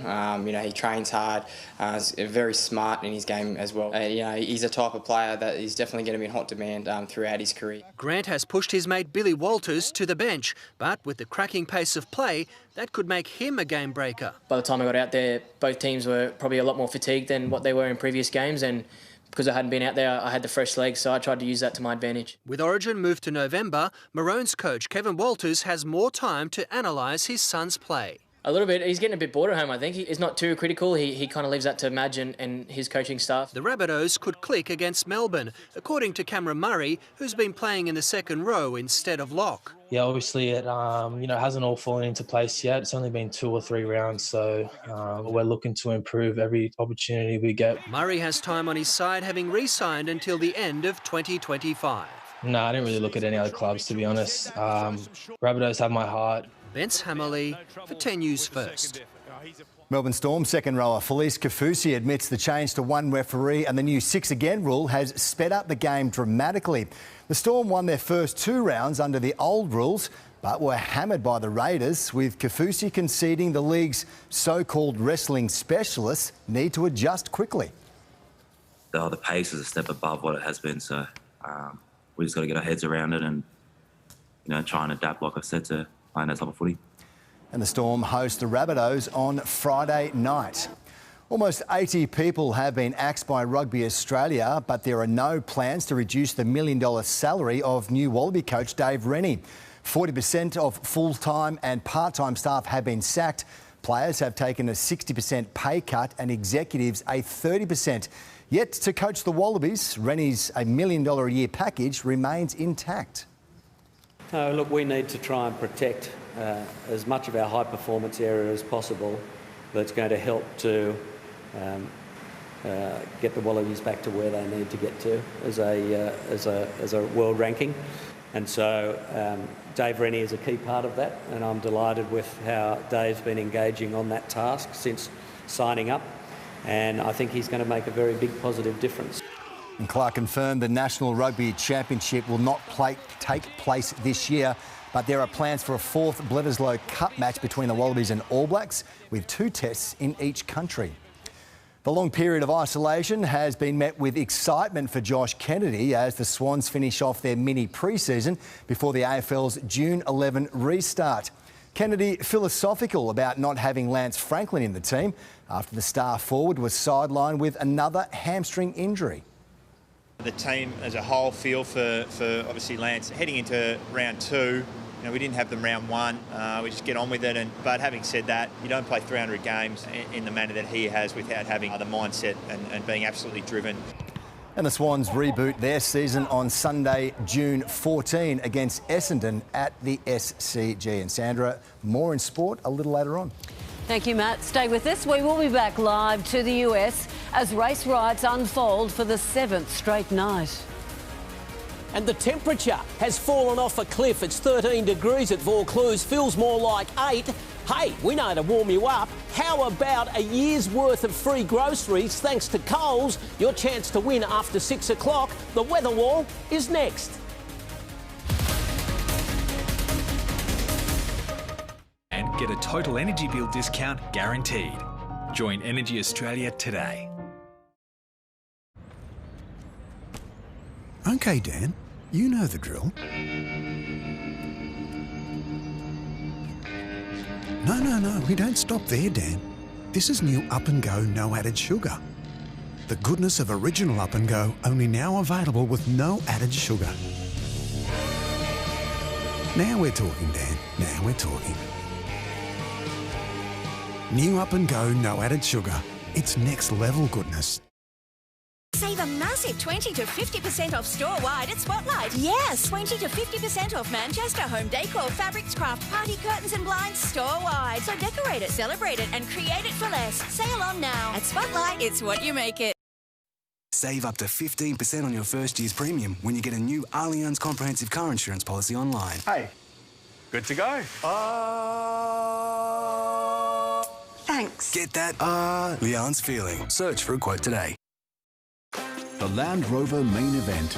You know, he trains hard, is very smart in his game as well. You know, he's a type of player that is definitely going to be in hot demand throughout his career. Grant has pushed his mate Billy Walters to the bench, but with the cracking pace of play, that could make him a game breaker. By the time I got out there, both teams were probably a lot more fatigued than what they were in previous games, and because I hadn't been out there, I had the fresh legs, so I tried to use that to my advantage. With Origin moved to November, Maroons coach Kevin Walters has more time to analyse his son's play. A little bit. He's getting a bit bored at home, I think. He's not too critical. He kind of leaves that to Madge and his coaching staff. The Rabbitohs could click against Melbourne, according to Cameron Murray, who's been playing in the second row instead of lock. Yeah, obviously it hasn't all fallen into place yet. It's only been 2 or 3 rounds, so we're looking to improve every opportunity we get. Murray has time on his side, having re-signed until the end of 2025. No, I didn't really look at any other clubs, to be honest. Rabbitohs have my heart. Bence Hammerley for 10 News First. Melbourne Storm second rower Felice Kaufusi admits the change to 1 referee and the new 6 again rule has sped up the game dramatically. The Storm won their first 2 rounds under the old rules, but were hammered by the Raiders, with Kaufusi conceding the league's so-called wrestling specialists need to adjust quickly. The pace is a step above what it has been, so we just got to get our heads around it and try and adapt, like I said, to playing that type of footy. And the Storm host the Rabbitohs on Friday night. Almost 80 people have been axed by Rugby Australia, but there are no plans to reduce the $1 million salary of new Wallaby coach Dave Rennie. 40% of full-time and part-time staff have been sacked. Players have taken a 60% pay cut and executives a 30%. Yet to coach the Wallabies, Rennie's $1 million a year package remains intact. Look, we need to try and protect as much of our high performance area as possible. That's going to help to get the Wallabies back to where they need to get to as a world ranking. And so Dave Rennie is a key part of that, and I'm delighted with how Dave's been engaging on that task since signing up, and I think he's going to make a very big positive difference. And Clark confirmed the National Rugby Championship will not take place this year, but there are plans for a 4th Bledisloe Cup match between the Wallabies and All Blacks, with 2 tests in each country. The long period of isolation has been met with excitement for Josh Kennedy as the Swans finish off their mini pre-season before the AFL's June 11 restart. Kennedy philosophical about not having Lance Franklin in the team after the star forward was sidelined with another hamstring injury. The team as a whole feel for obviously Lance heading into round 2. We didn't have them round 1. We just get on with it. But having said that, you don't play 300 games in the manner that he has without having the mindset and being absolutely driven. And the Swans reboot their season on Sunday, June 14 against Essendon at the SCG. And Sandra, more in sport a little later on. Thank you, Matt. Stay with us. We will be back live to the US as race riots unfold for the 7th straight night. And the temperature has fallen off a cliff. It's 13 degrees at Vaucluse, feels more like 8. Hey, we know to warm you up. How about a year's worth of free groceries thanks to Coles? Your chance to win after 6 o'clock. The Weather Wall is next. And get a total energy bill discount guaranteed. Join Energy Australia today. OK, Dan, you know the drill. No, we don't stop there, Dan. This is new Up and Go No Added Sugar. The goodness of original Up and Go, only now available with no added sugar. Now we're talking, Dan. Now we're talking. New Up and Go No Added Sugar. It's next level goodness. Save a massive 20 to 50% off store-wide at Spotlight. Yes, 20 to 50% off Manchester home decor, fabrics, craft, party curtains and blinds store-wide. So decorate it, celebrate it and create it for less. Sale on now. At Spotlight, it's what you make it. Save up to 15% on your first year's premium when you get a new Allianz comprehensive car insurance policy online. Hey, good to go. Thanks. Get that Allianz feeling. Search for a quote today. The Land Rover main event,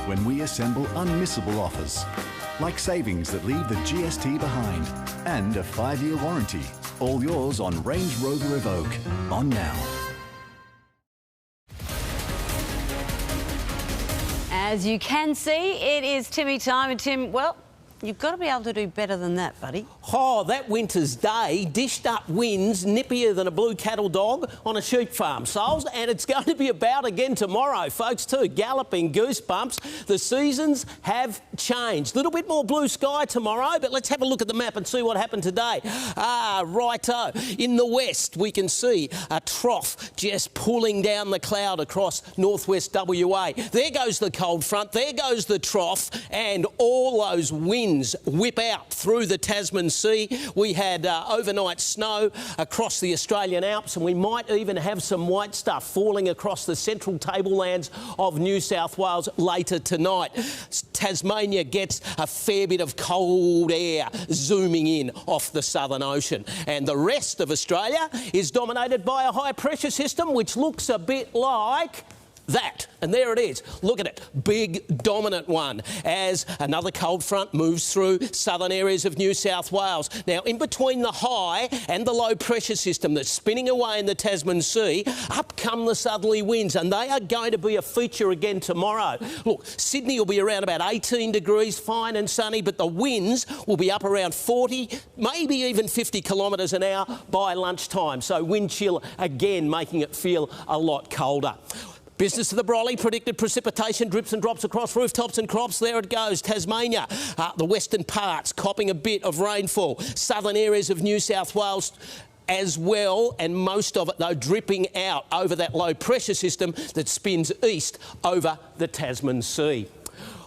when we assemble unmissable offers, like savings that leave the GST behind and a 5-year warranty. All yours on Range Rover Evoque. On now. As you can see, it is Timmy time. And Tim, well, You've got to be able to do better than that, buddy. Oh, that winter's day dished up winds nippier than a blue cattle dog on a sheep farm, Soles, and it's going to be about again tomorrow, folks, too. Galloping goosebumps. The seasons have changed. A little bit more blue sky tomorrow, but let's have a look at the map and see what happened today. Righto. In the west, we can see a trough just pulling down the cloud across northwest WA. There goes the cold front, there goes the trough, and all those winds whip out through the Tasman Sea. We had overnight snow across the Australian Alps, and we might even have some white stuff falling across the central tablelands of New South Wales later tonight. Tasmania gets a fair bit of cold air zooming in off the Southern Ocean, and the rest of Australia is dominated by a high pressure system which looks a bit like that. And there it is. Look at it. Big dominant one as another cold front moves through southern areas of New South Wales. Now, in between the high and the low pressure system that's spinning away in the Tasman Sea, up come the southerly winds, and they are going to be a feature again tomorrow. Look, Sydney will be around about 18 degrees, fine and sunny, but the winds will be up around 40, maybe even 50 kilometres an hour by lunchtime. So wind chill again, making it feel a lot colder. Business of the brolly, predicted precipitation, drips and drops across rooftops and crops. There it goes. Tasmania, the western parts, copping a bit of rainfall. Southern areas of New South Wales as well, and most of it, though, dripping out over that low pressure system that spins east over the Tasman Sea.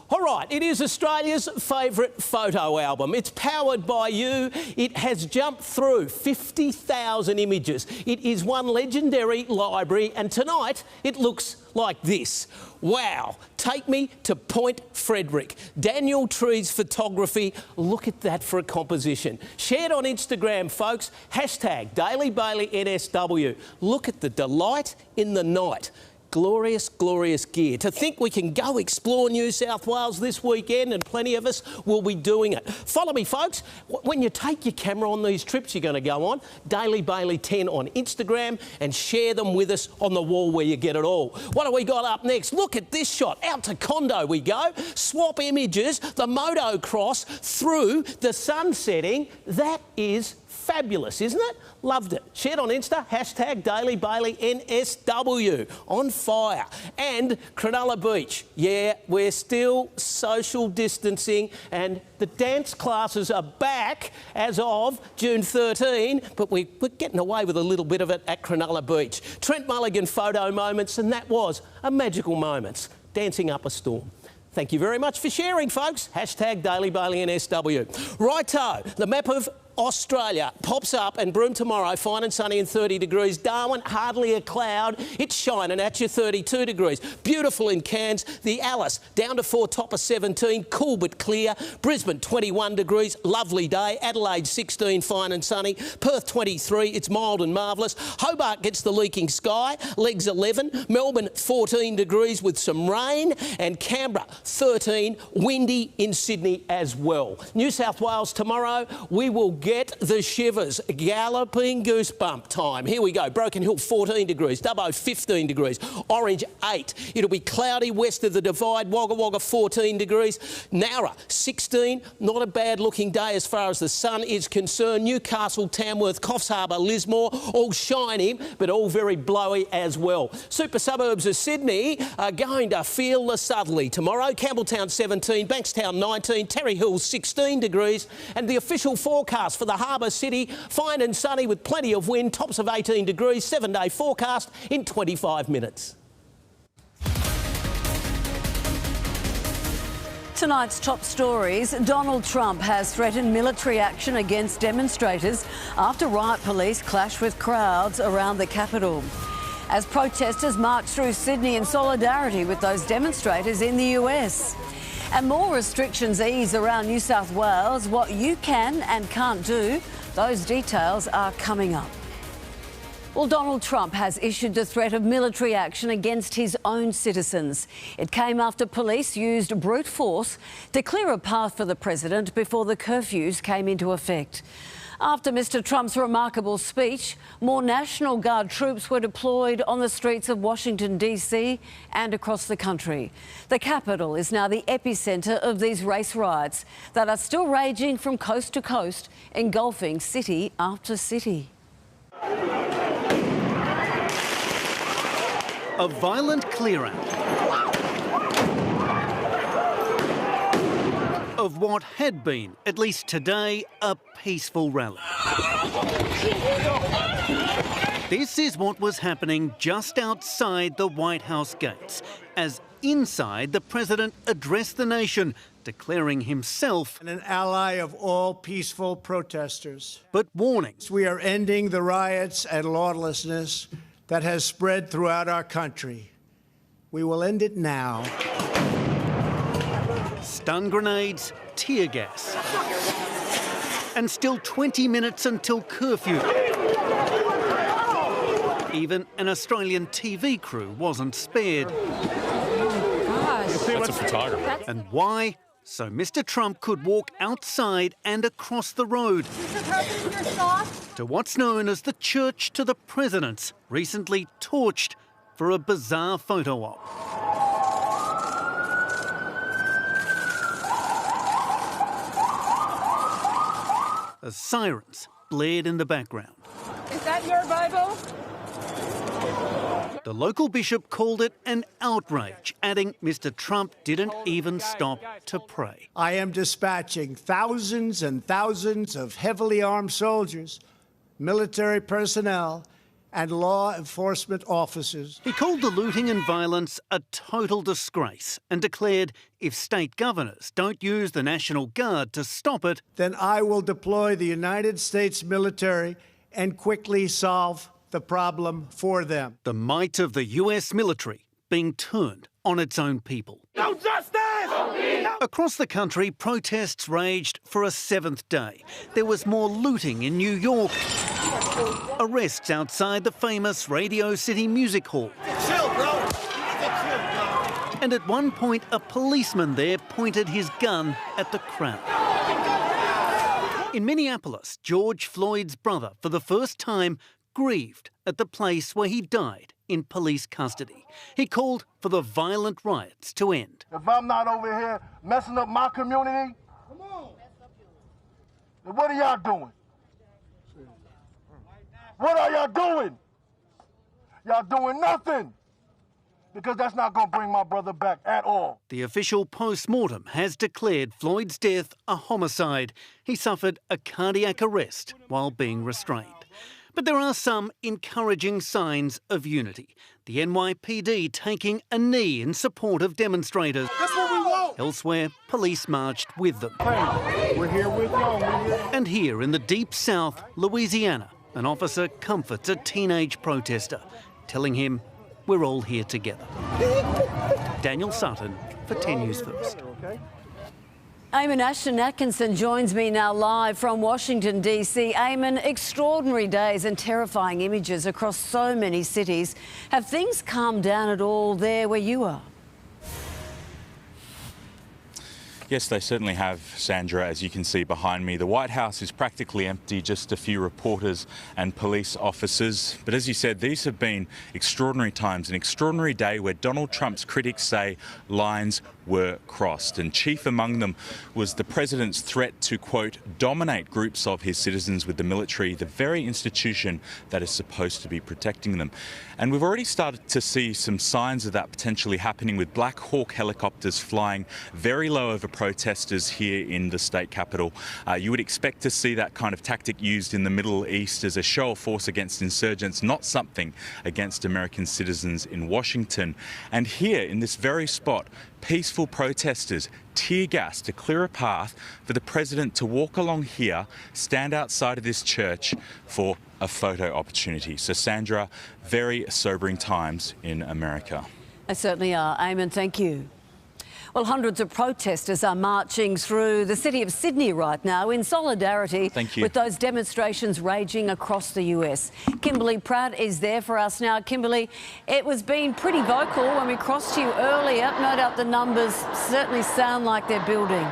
All right, it is Australia's favourite photo album. It's powered by you. It has jumped through 50,000 images. It is one legendary library, and tonight it looks like this. Wow, take me to Point Frederick. Daniel Tree's photography. Look at that for a composition. Shared on Instagram, folks. Hashtag Daily Bailey NSW. Look at the delight in the night. Glorious, glorious gear. To think we can go explore New South Wales this weekend, and plenty of us will be doing it. Follow me, folks. When you take your camera on these trips you're going to go on, Daily Bailey 10 on Instagram, and share them with us on the wall where you get it all. What have we got up next? Look at this shot. Out to Condo we go. Swap images. The motocross through the sun setting. That is fabulous, isn't it? Loved it. Shared on Insta, hashtag Daily Bailey NSW. On fire. And Cronulla Beach. Yeah, we're still social distancing, and the dance classes are back as of June 13, but we're getting away with a little bit of it at Cronulla Beach. Trent Mulligan photo moments, and that was a magical moment. Dancing up a storm. Thank you very much for sharing, folks. Hashtag Daily Bailey NSW. Righto, the map of Australia pops up, and Broome tomorrow, fine and sunny and 30 degrees. Darwin, hardly a cloud. It's shining at you, 32 degrees. Beautiful in Cairns. The Alice, down to 4, top of 17. Cool but clear. Brisbane, 21 degrees. Lovely day. Adelaide, 16, fine and sunny. Perth, 23. It's mild and marvellous. Hobart gets the leaking sky. Legs, 11. Melbourne, 14 degrees with some rain. And Canberra, 13. Windy in Sydney as well. New South Wales tomorrow, we will get the shivers. Galloping goosebump time. Here we go. Broken Hill, 14 degrees. Dubbo, 15 degrees. Orange, 8. It'll be cloudy west of the Divide. Wagga Wagga, 14 degrees. Nowra, 16. Not a bad looking day as far as the sun is concerned. Newcastle, Tamworth, Coffs Harbour, Lismore, all shiny, but all very blowy as well. Super suburbs of Sydney are going to feel the southerly tomorrow. Campbelltown, 17. Bankstown, 19. Terry Hills, 16 degrees. And the official forecast for the Harbour City, fine and sunny with plenty of wind, tops of 18 degrees, 7-day forecast in 25 minutes. Tonight's top stories. Donald Trump has threatened military action against demonstrators after riot police clashed with crowds around the Capitol. As protesters march through Sydney in solidarity with those demonstrators in the US. And more restrictions ease around New South Wales. What you can and can't do, those details are coming up. Well, Donald Trump has issued the threat of military action against his own citizens. It came after police used brute force to clear a path for the president before the curfews came into effect. After Mr. Trump's remarkable speech, more National Guard troops were deployed on the streets of Washington, D.C. and across the country. The capital is now the epicentre of these race riots that are still raging from coast to coast, engulfing city after city. A violent clear-out of what had been, at least today, a peaceful rally. This is what was happening just outside the White House gates, as inside the president addressed the nation, declaring himself an ally of all peaceful protesters. But warning. We are ending the riots and lawlessness that has spread throughout our country. We will end it now. Stun grenades, tear gas. And still 20 minutes until curfew. Even an Australian TV crew wasn't spared. That's a photographer. And why? So Mr. Trump could walk outside and across the road to what's known as the Church to the Presidents, recently torched for a bizarre photo op. As sirens blared in the background. Is that your Bible? The local bishop called it an outrage, adding Mr. Trump didn't even stop to pray. I am dispatching thousands and thousands of heavily armed soldiers, military personnel, and law enforcement officers. He called the looting and violence a total disgrace and declared if state governors don't use the National Guard to stop it, then I will deploy the United States military and quickly solve the problem for them. The might of the US military being turned on its own people. No justice! Across the country, protests raged for a seventh day. There was more looting in New York. Arrests outside the famous Radio City Music Hall. Chill, bro. And at one point, a policeman there pointed his gun at the crowd. In Minneapolis, George Floyd's brother, for the first time, grieved at the place where he died in police custody. He called for the violent riots to end. If I'm not over here messing up my community, then what are y'all doing? What are y'all doing? Y'all doing nothing, because that's not going to bring my brother back at all. The official post-mortem has declared Floyd's death a homicide. He suffered a cardiac arrest while being restrained. But there are some encouraging signs of unity. The NYPD taking a knee in support of demonstrators. That's what we want. Elsewhere, police marched with them. Hey, we're here with y'all. And here in the deep south, Louisiana, an officer comforts a teenage protester, telling him, we're all here together. Daniel Sutton for 10 News First. Eamon Ashton Atkinson joins me now live from Washington, D.C. Eamon, extraordinary days and terrifying images across so many cities. Have things calmed down at all there where you are? Yes, they certainly have, Sandra, as you can see behind me. The White House is practically empty, just a few reporters and police officers. But as you said, these have been extraordinary times, an extraordinary day where Donald Trump's critics say lines were crossed. And chief among them was the president's threat to, quote, dominate groups of his citizens with the military, the very institution that is supposed to be protecting them. And we've already started to see some signs of that potentially happening, with Black Hawk helicopters flying very low over protesters here in the state capital. You would expect to see that kind of tactic used in the Middle East as a show of force against insurgents, not something against American citizens in Washington. And here in this very spot, peaceful protesters tear gas to clear a path for the president to walk along here, stand outside of this church for a photo opportunity. So Sandra, very sobering times in America. They certainly are. Eamon, thank you. Well, hundreds of protesters are marching through the city of Sydney right now in solidarity with those demonstrations raging across the US. Kimberly Pratt is there for us now. Kimberly, it was being pretty vocal when we crossed you earlier. No doubt the numbers certainly sound like they're building.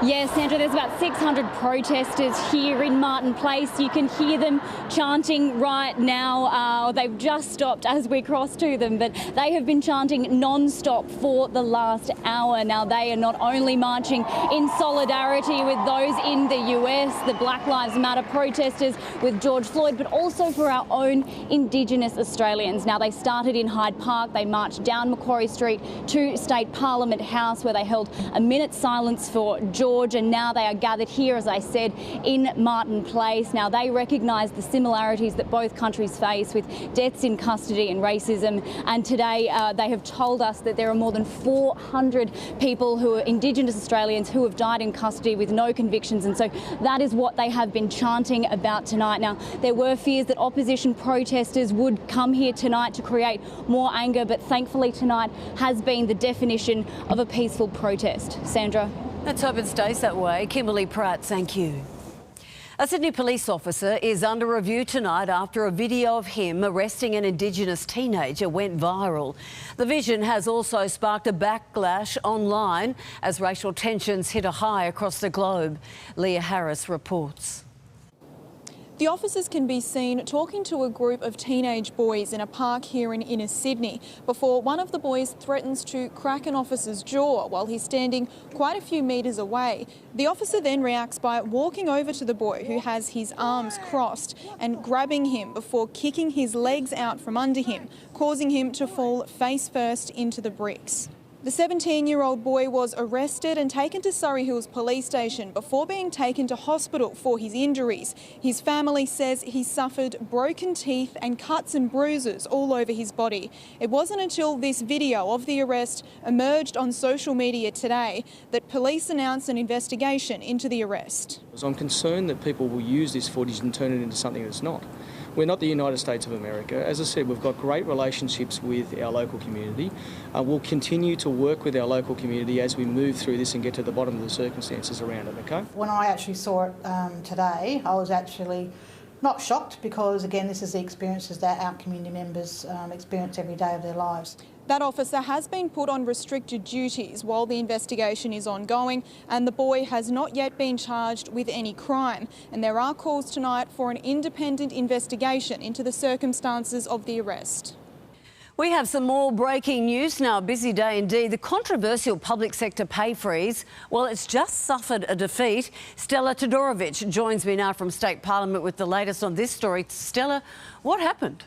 Yes, Sandra, there's about 600 protesters here in Martin Place. You can hear them chanting right now. They've just stopped as we cross to them, but they have been chanting non-stop for the last hour. Now, they are not only marching in solidarity with those in the US, the Black Lives Matter protesters with George Floyd, but also for our own Indigenous Australians. Now, they started in Hyde Park. They marched down Macquarie Street to State Parliament House, where they held a minute's silence for George, and now they are gathered here, as I said, in Martin Place. Now, they recognise the similarities that both countries face with deaths in custody and racism, and today they have told us that there are more than 400 people who are Indigenous Australians who have died in custody with no convictions, and so that is what they have been chanting about tonight. Now, there were fears that opposition protesters would come here tonight to create more anger, but thankfully tonight has been the definition of a peaceful protest. Sandra? Let's hope it stays that way. Kimberly Pratt, thank you. A Sydney police officer is under review tonight after a video of him arresting an Indigenous teenager went viral. The vision has also sparked a backlash online as racial tensions hit a high across the globe. Leah Harris reports. The officers can be seen talking to a group of teenage boys in a park here in inner Sydney before one of the boys threatens to crack an officer's jaw while he's standing quite a few metres away. The officer then reacts by walking over to the boy who has his arms crossed and grabbing him before kicking his legs out from under him, causing him to fall face first into the bricks. The 17-year-old boy was arrested and taken to Surrey Hills Police Station before being taken to hospital for his injuries. His family says he suffered broken teeth and cuts and bruises all over his body. It wasn't until this video of the arrest emerged on social media today that police announced an investigation into the arrest. I'm concerned that people will use this footage and turn it into something that's not. We're not the United States of America. As I said, we've got great relationships with our local community. We'll continue to work with our local community as we move through this and get to the bottom of the circumstances around it, okay? When I actually saw it today, I was actually not shocked because, again, this is the experiences that our community members experience every day of their lives. That officer has been put on restricted duties while the investigation is ongoing, and the boy has not yet been charged with any crime. And there are calls tonight for an independent investigation into the circumstances of the arrest. We have some more breaking news now. A busy day indeed. The controversial public sector pay freeze, well, it's just suffered a defeat. Stella Todorovic joins me now from State Parliament with the latest on this story. Stella, what happened?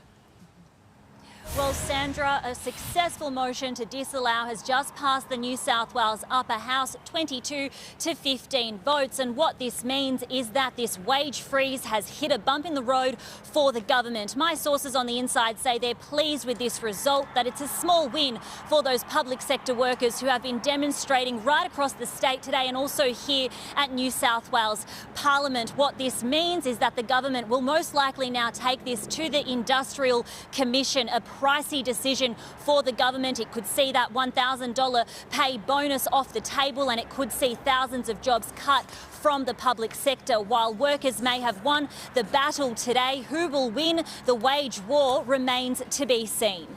Well, Sandra, a successful motion to disallow has just passed the New South Wales Upper House, 22 to 15 votes. And what this means is that this wage freeze has hit a bump in the road for the government. My sources on the inside say they're pleased with this result, that it's a small win for those public sector workers who have been demonstrating right across the state today and also here at New South Wales Parliament. What this means is that the government will most likely now take this to the Industrial Commission, a pricey decision for the government. It could see that $1,000 pay bonus off the table, and it could see thousands of jobs cut from the public sector. While workers may have won the battle today, who will win the wage war remains to be seen.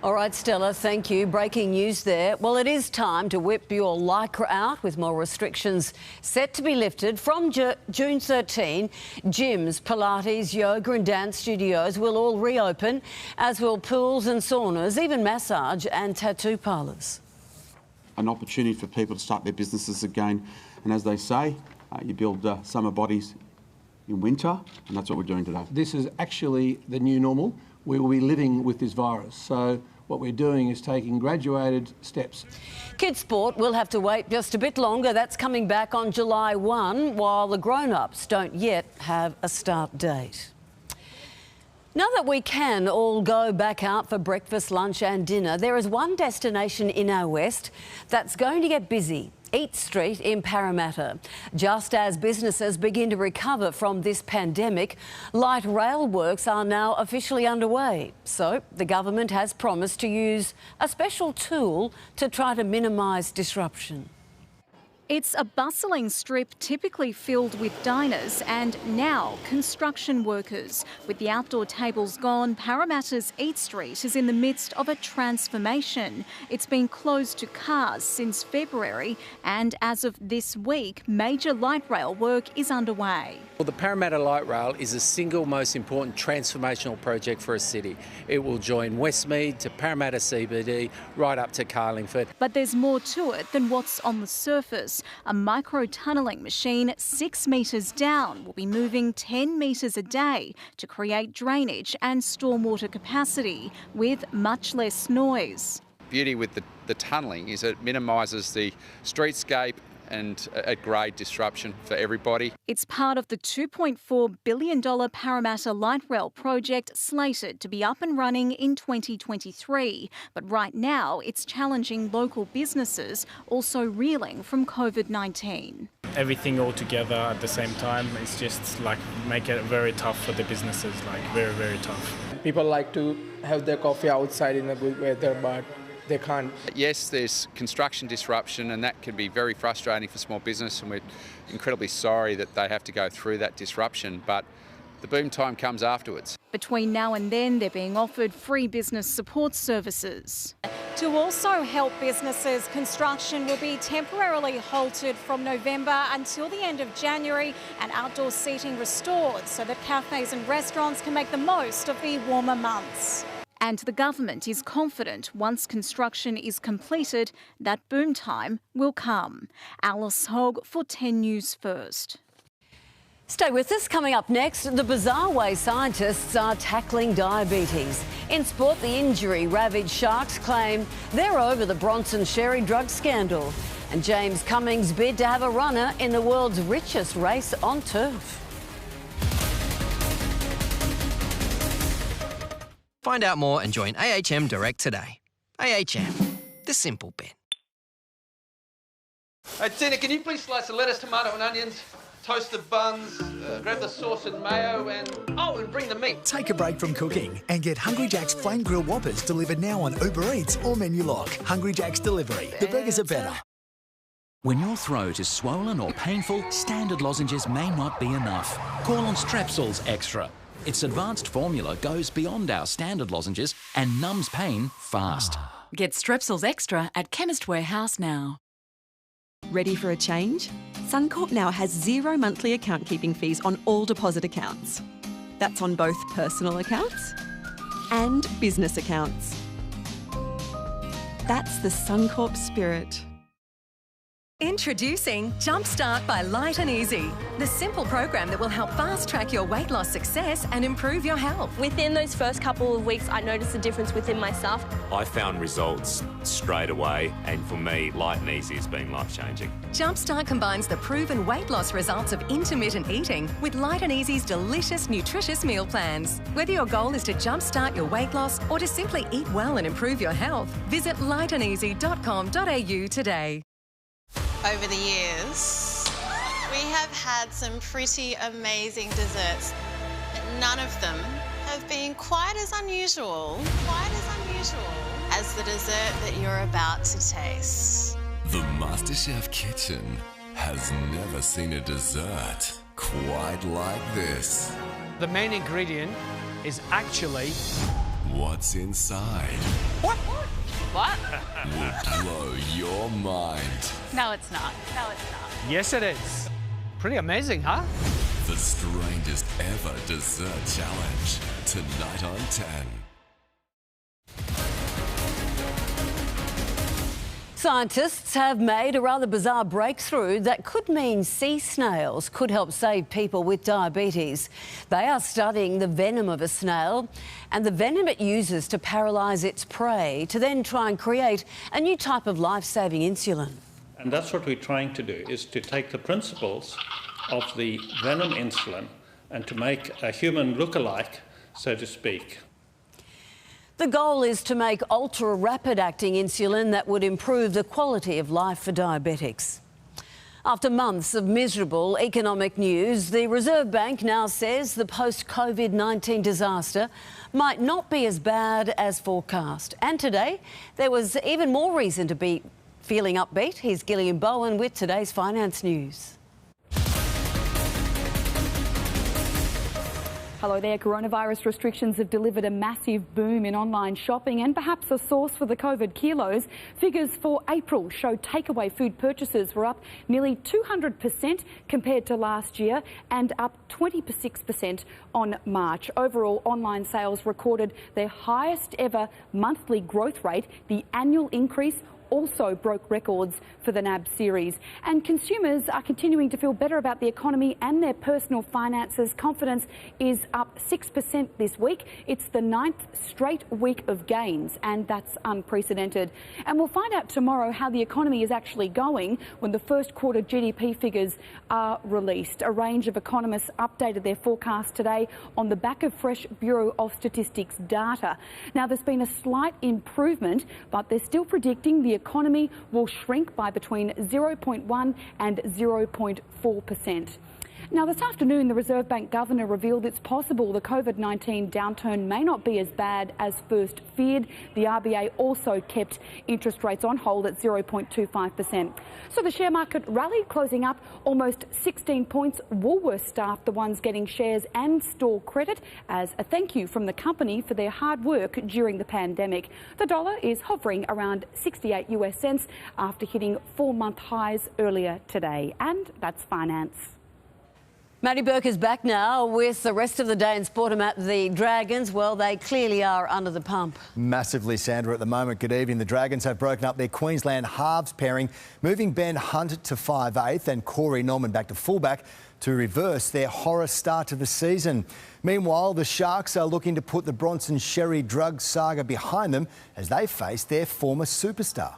All right, Stella, thank you. Breaking news there. Well, it is time to whip your lycra out with more restrictions set to be lifted. From June 13, gyms, Pilates, yoga and dance studios will all reopen, as will pools and saunas, even massage and tattoo parlours. An opportunity for people to start their businesses again. And as they say, you build summer bodies in winter, and that's what we're doing today. This is actually the new normal. We will be living with this virus. So what we're doing is taking graduated steps. Kids sport will have to wait just a bit longer. That's coming back on July 1, while the grown-ups don't yet have a start date. Now that we can all go back out for breakfast, lunch and dinner, there is one destination in our west that's going to get busy. Eat Street in Parramatta. Just as businesses begin to recover from this pandemic, light rail works are now officially underway. So the government has promised to use a special tool to try to minimise disruption. It's a bustling strip typically filled with diners and now construction workers. With the outdoor tables gone, Parramatta's Eat Street is in the midst of a transformation. It's been closed to cars since February and as of this week, major light rail work is underway. Well, the Parramatta Light Rail is the single most important transformational project for a city. It will join Westmead to Parramatta CBD right up to Carlingford. But there's more to it than what's on the surface. A micro-tunnelling machine 6 metres down will be moving 10 metres a day to create drainage and stormwater capacity with much less noise. Beauty with the tunnelling is it minimises the streetscape and at grade disruption for everybody. It's part of the $2.4 billion Parramatta Light Rail project slated to be up and running in 2023. But right now it's challenging local businesses also reeling from COVID-19. Everything all together at the same time, it's just like make it very tough for the businesses, like very, very tough. People like to have their coffee outside in the good weather, but they can't. Yes, there's construction disruption and that can be very frustrating for small business, and we're incredibly sorry that they have to go through that disruption, but the boom time comes afterwards. Between now and then, they're being offered free business support services. To also help businesses, construction will be temporarily halted from November until the end of January and outdoor seating restored so that cafes and restaurants can make the most of the warmer months. And the government is confident once construction is completed, that boom time will come. Alice Hogg for 10 News First. Stay with us. Coming up next, the bizarre way scientists are tackling diabetes. In sport, the injury-ravaged Sharks claim they're over the Bronson Sherry drug scandal. And James Cummings' bid to have a runner in the world's richest race on turf. Find out more and join AHM Direct today. AHM, the simple bit. Hey, Tina, can you please slice the lettuce, tomato and onions, toast the buns, grab the sauce and mayo and bring the meat. Take a break from cooking and get Hungry Jack's Flame Grill Whoppers delivered now on Uber Eats or Menu Lock. Hungry Jack's Delivery. The burgers are better. When your throat is swollen or painful, standard lozenges may not be enough. Call on Strepsils Extra. Its advanced formula goes beyond our standard lozenges and numbs pain fast. Get Strepsils Extra at Chemist Warehouse now. Ready for a change? Suncorp now has 0 monthly account keeping fees on all deposit accounts. That's on both personal accounts and business accounts. That's the Suncorp spirit. Introducing Jumpstart by Light and Easy, the simple program that will help fast-track your weight loss success and improve your health. Within those first couple of weeks, I noticed a difference within myself. I found results straight away, and for me, Light and Easy has been life-changing. Jumpstart combines the proven weight loss results of intermittent eating with Light and Easy's delicious, nutritious meal plans. Whether your goal is to jumpstart your weight loss or to simply eat well and improve your health, visit lightandeasy.com.au today. Over the years, we have had some pretty amazing desserts. None of them have been quite as unusual as the dessert that you're about to taste. The MasterChef kitchen has never seen a dessert quite like this. The main ingredient is actually... What's inside? What? What? Will blow your mind. No, it's not. No, it's not. Yes, it is. Pretty amazing, huh? The strangest ever dessert challenge, tonight on 10. Scientists have made a rather bizarre breakthrough that could mean sea snails could help save people with diabetes. They are studying the venom of a snail and the venom it uses to paralyse its prey to then try and create a new type of life-saving insulin. And that's what we're trying to do, is to take the principles of the venom insulin and to make a human look-alike, so to speak. The goal is to make ultra-rapid acting insulin that would improve the quality of life for diabetics. After months of miserable economic news, the Reserve Bank now says the post-COVID-19 disaster might not be as bad as forecast. And today, there was even more reason to be feeling upbeat. Here's Gillian Bowen with today's finance news. Hello there. Coronavirus restrictions have delivered a massive boom in online shopping and perhaps a source for the COVID kilos. Figures for April show takeaway food purchases were up nearly 200% compared to last year and up 26% on March. Overall, online sales recorded their highest ever monthly growth rate. The annual increase also broke records for the NAB series. And consumers are continuing to feel better about the economy and their personal finances. Confidence is up 6% this week. It's the 9th straight week of gains, and that's unprecedented. And we'll find out tomorrow how the economy is actually going when the first quarter GDP figures are released. A range of economists updated their forecast today on the back of fresh Bureau of Statistics data. Now, there's been a slight improvement, but they're still predicting the economy will shrink by between 0.1 and 0.4%. Now, this afternoon, the Reserve Bank Governor revealed it's possible the COVID-19 downturn may not be as bad as first feared. The RBA also kept interest rates on hold at 0.25%. So the share market rallied, closing up almost 16 points. Woolworths staff, the ones getting shares and store credit as a thank you from the company for their hard work during the pandemic. The dollar is hovering around 68 US cents after hitting 4-month highs earlier today. And that's finance. Maddie Burke is back now with the rest of the day in sport about the Dragons. Well, they clearly are under the pump. Massively, Sandra, at the moment. Good evening. The Dragons have broken up their Queensland halves pairing, moving Ben Hunt to 5'8" and Corey Norman back to fullback to reverse their horror start to the season. Meanwhile, the Sharks are looking to put the Bronson Sherry drug saga behind them as they face their former superstar.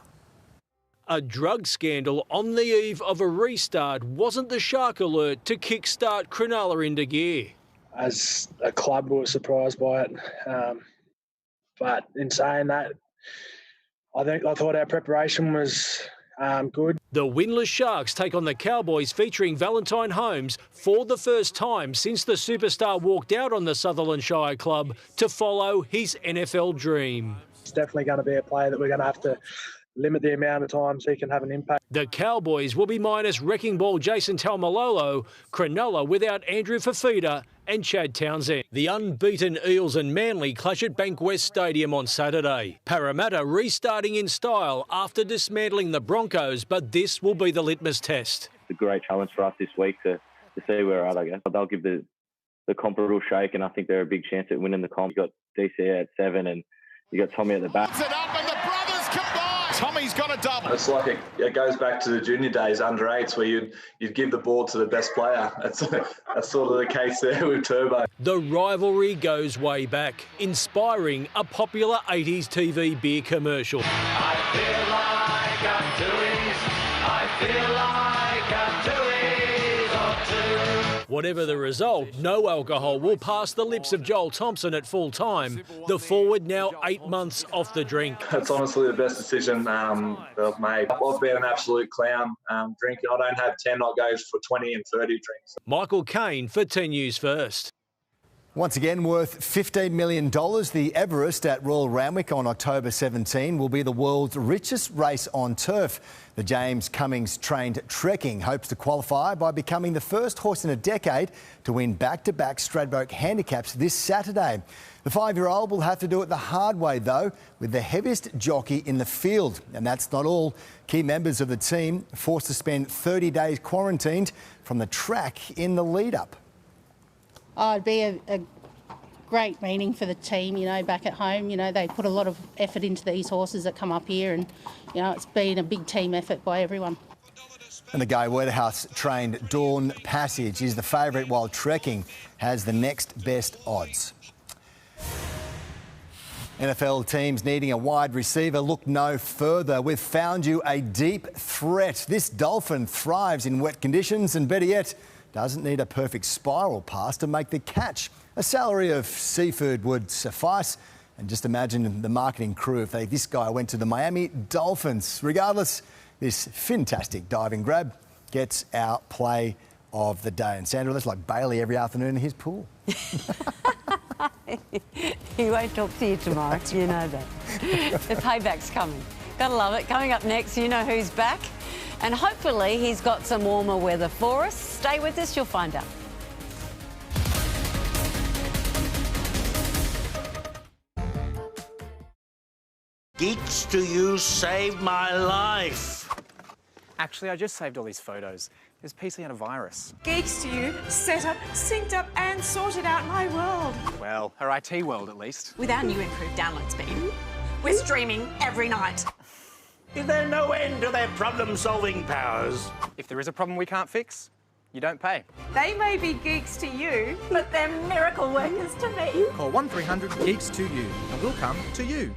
A drug scandal on the eve of a restart wasn't the shark alert to kickstart Cronulla into gear. As a club, we were surprised by it. But in saying that, I thought our preparation was good. The winless Sharks take on the Cowboys featuring Valentine Holmes for the first time since the superstar walked out on the Sutherland Shire club to follow his NFL dream. It's definitely going to be a player that we're going to have to limit the amount of times he can have an impact. The Cowboys will be minus wrecking ball Jason Taumalolo, Cronulla without Andrew Fafita and Chad Townsend. The unbeaten Eels and Manly clash at Bankwest Stadium on Saturday. Parramatta restarting in style after dismantling the Broncos, but this will be the litmus test. It's a great challenge for us this week to see where we're at, I guess. They'll give the comp a real shake, and I think they're a big chance at winning the comp. You got DC at 7 and you got Tommy at the back. Tommy's got a double. It's like it goes back to the junior days, under 8s, where you'd give the ball to the best player. That's sort of the case there with Turbo. The rivalry goes way back, inspiring a popular 80s TV beer commercial. I feel like I'm doing, I feel like I'm doing or two. Whatever the result, no alcohol will pass the lips of Joel Thompson at full time. The forward now 8 months off the drink. It's honestly the best decision that I've made. I've been an absolute clown drinking. I don't have 10, I go for 20 and 30 drinks. Michael Caine for 10 News First. Once again, worth $15 million, the Everest at Royal Randwick on October 17 will be the world's richest race on turf. The James Cummings-trained Trekking hopes to qualify by becoming the first horse in a decade to win back-to-back Stradbroke handicaps this Saturday. The 5-year-old will have to do it the hard way, though, with the heaviest jockey in the field. And that's not all. Key members of the team forced to spend 30 days quarantined from the track in the lead-up. Oh, it'd be a great meaning for the team, back at home. They put a lot of effort into these horses that come up here and, it's been a big team effort by everyone. And the Guy Wetterhouse-trained Dawn Passage is the favourite, while Trekking has the next best odds. NFL teams needing a wide receiver look no further. We've found you a deep threat. This Dolphin thrives in wet conditions and, better yet, doesn't need a perfect spiral pass to make the catch. A salary of seafood would suffice. And just imagine the marketing crew if this guy went to the Miami Dolphins. Regardless, this fantastic diving grab gets our play of the day. And Sandra, that's like Bailey every afternoon in his pool. He won't talk to you tomorrow, you know that. The payback's coming. Gotta love it. Coming up next, you know who's back. And hopefully he's got some warmer weather for us. Stay with us, you'll find out. Geeks to You saved my life. Actually, I just saved all these photos. This PC had a virus. Geeks to You set up, synced up and sorted out my world. Well, her IT world at least. With our new improved download speed, we're streaming every night. Is there no end to their problem-solving powers? If there is a problem we can't fix, you don't pay. They may be geeks to you, but they're miracle workers to me. Call 1300 Geeks to You and we'll come to you.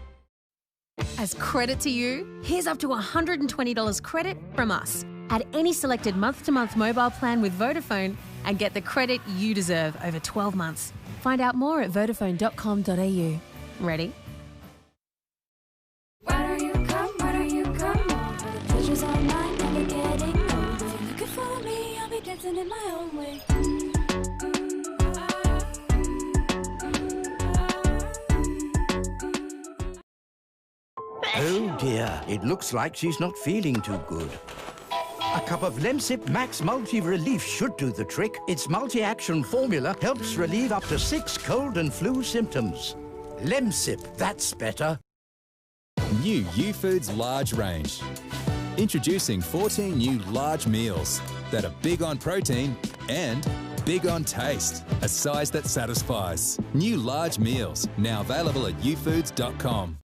As credit to you, here's up to $120 credit from us. Add any selected month-to-month mobile plan with Vodafone and get the credit you deserve over 12 months. Find out more at vodafone.com.au. Ready? Why do you come on? The pleasure's all mine, never getting old. If you're looking for me, I'll be dancing in my own way. Oh dear, it looks like she's not feeling too good. A cup of Lemsip Max Multi-Relief should do the trick. Its multi-action formula helps relieve up to 6 cold and flu symptoms. Lemsip, that's better. New U-Foods large range. Introducing 14 new large meals that are big on protein and big on taste. A size that satisfies. New large meals, now available at youfoods.com.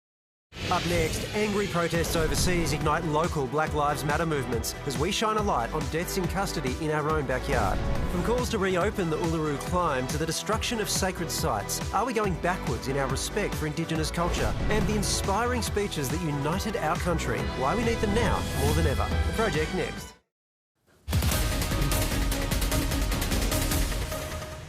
Up next, angry protests overseas ignite local Black Lives Matter movements as we shine a light on deaths in custody in our own backyard. From calls to reopen the Uluru Climb to the destruction of sacred sites, are we going backwards in our respect for Indigenous culture? And the inspiring speeches that united our country, why we need them now more than ever. The project next.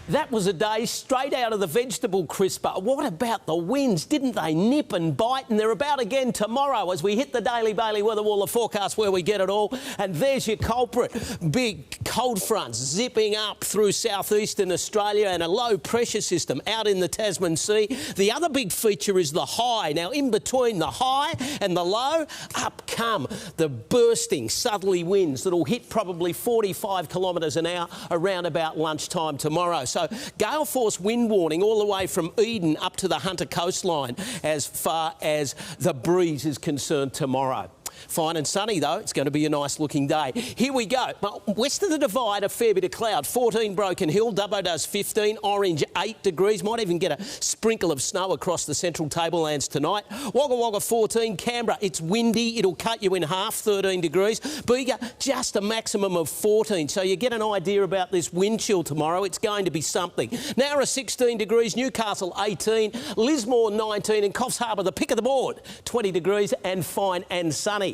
That was a day straight out of the vegetable crisper. What about the winds? Didn't they nip and bite? And they're about again tomorrow as we hit the Daily Bailey Weather Wall of forecast where we get it all. And there's your culprit. Big cold fronts zipping up through southeastern Australia and a low pressure system out in the Tasman Sea. The other big feature is the high. Now, in between the high and the low, up come the bursting southerly winds that'll hit probably 45 kilometres an hour around about lunchtime tomorrow. So gale force wind warning all the way from Eden up to the Hunter coastline as far as the breeze is concerned tomorrow. Fine and sunny, though. It's going to be a nice looking day. Here we go. Well, west of the Divide, a fair bit of cloud. 14 Broken Hill, Dubbo does 15, Orange 8 degrees. Might even get a sprinkle of snow across the central tablelands tonight. Wagga Wagga 14, Canberra, it's windy. It'll cut you in half, 13 degrees. Bega, just a maximum of 14. So you get an idea about this wind chill tomorrow. It's going to be something. Nowra 16 degrees, Newcastle 18, Lismore 19 and Coffs Harbour, the pick of the board, 20 degrees and fine and sunny.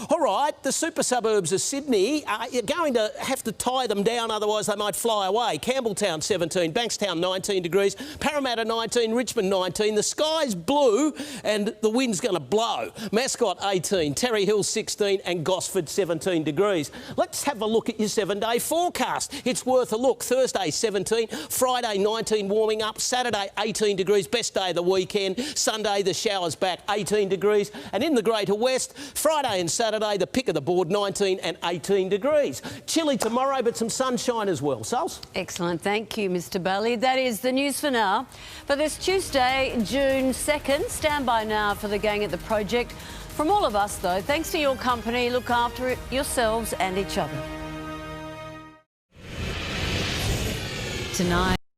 All right, the super suburbs of Sydney, you're going to have to tie them down, otherwise they might fly away. Campbelltown 17, Bankstown 19 degrees, Parramatta 19, Richmond 19. The sky's blue and the wind's going to blow. Mascot 18, Terry Hill 16 and Gosford 17 degrees. Let's have a look at your 7-day forecast. It's worth a look. Thursday 17, Friday 19 warming up, Saturday 18 degrees, best day of the weekend. Sunday the showers back, 18 degrees. And in the Greater West, Friday and Saturday, the pick of the board, 19 and 18 degrees. Chilly tomorrow, but some sunshine as well. Suls? Excellent. Thank you, Mr. Bailey. That is the news for now. For this Tuesday, June 2nd, stand by now for the gang at the project. From all of us, though, thanks to your company. Look after yourselves and each other. Tonight.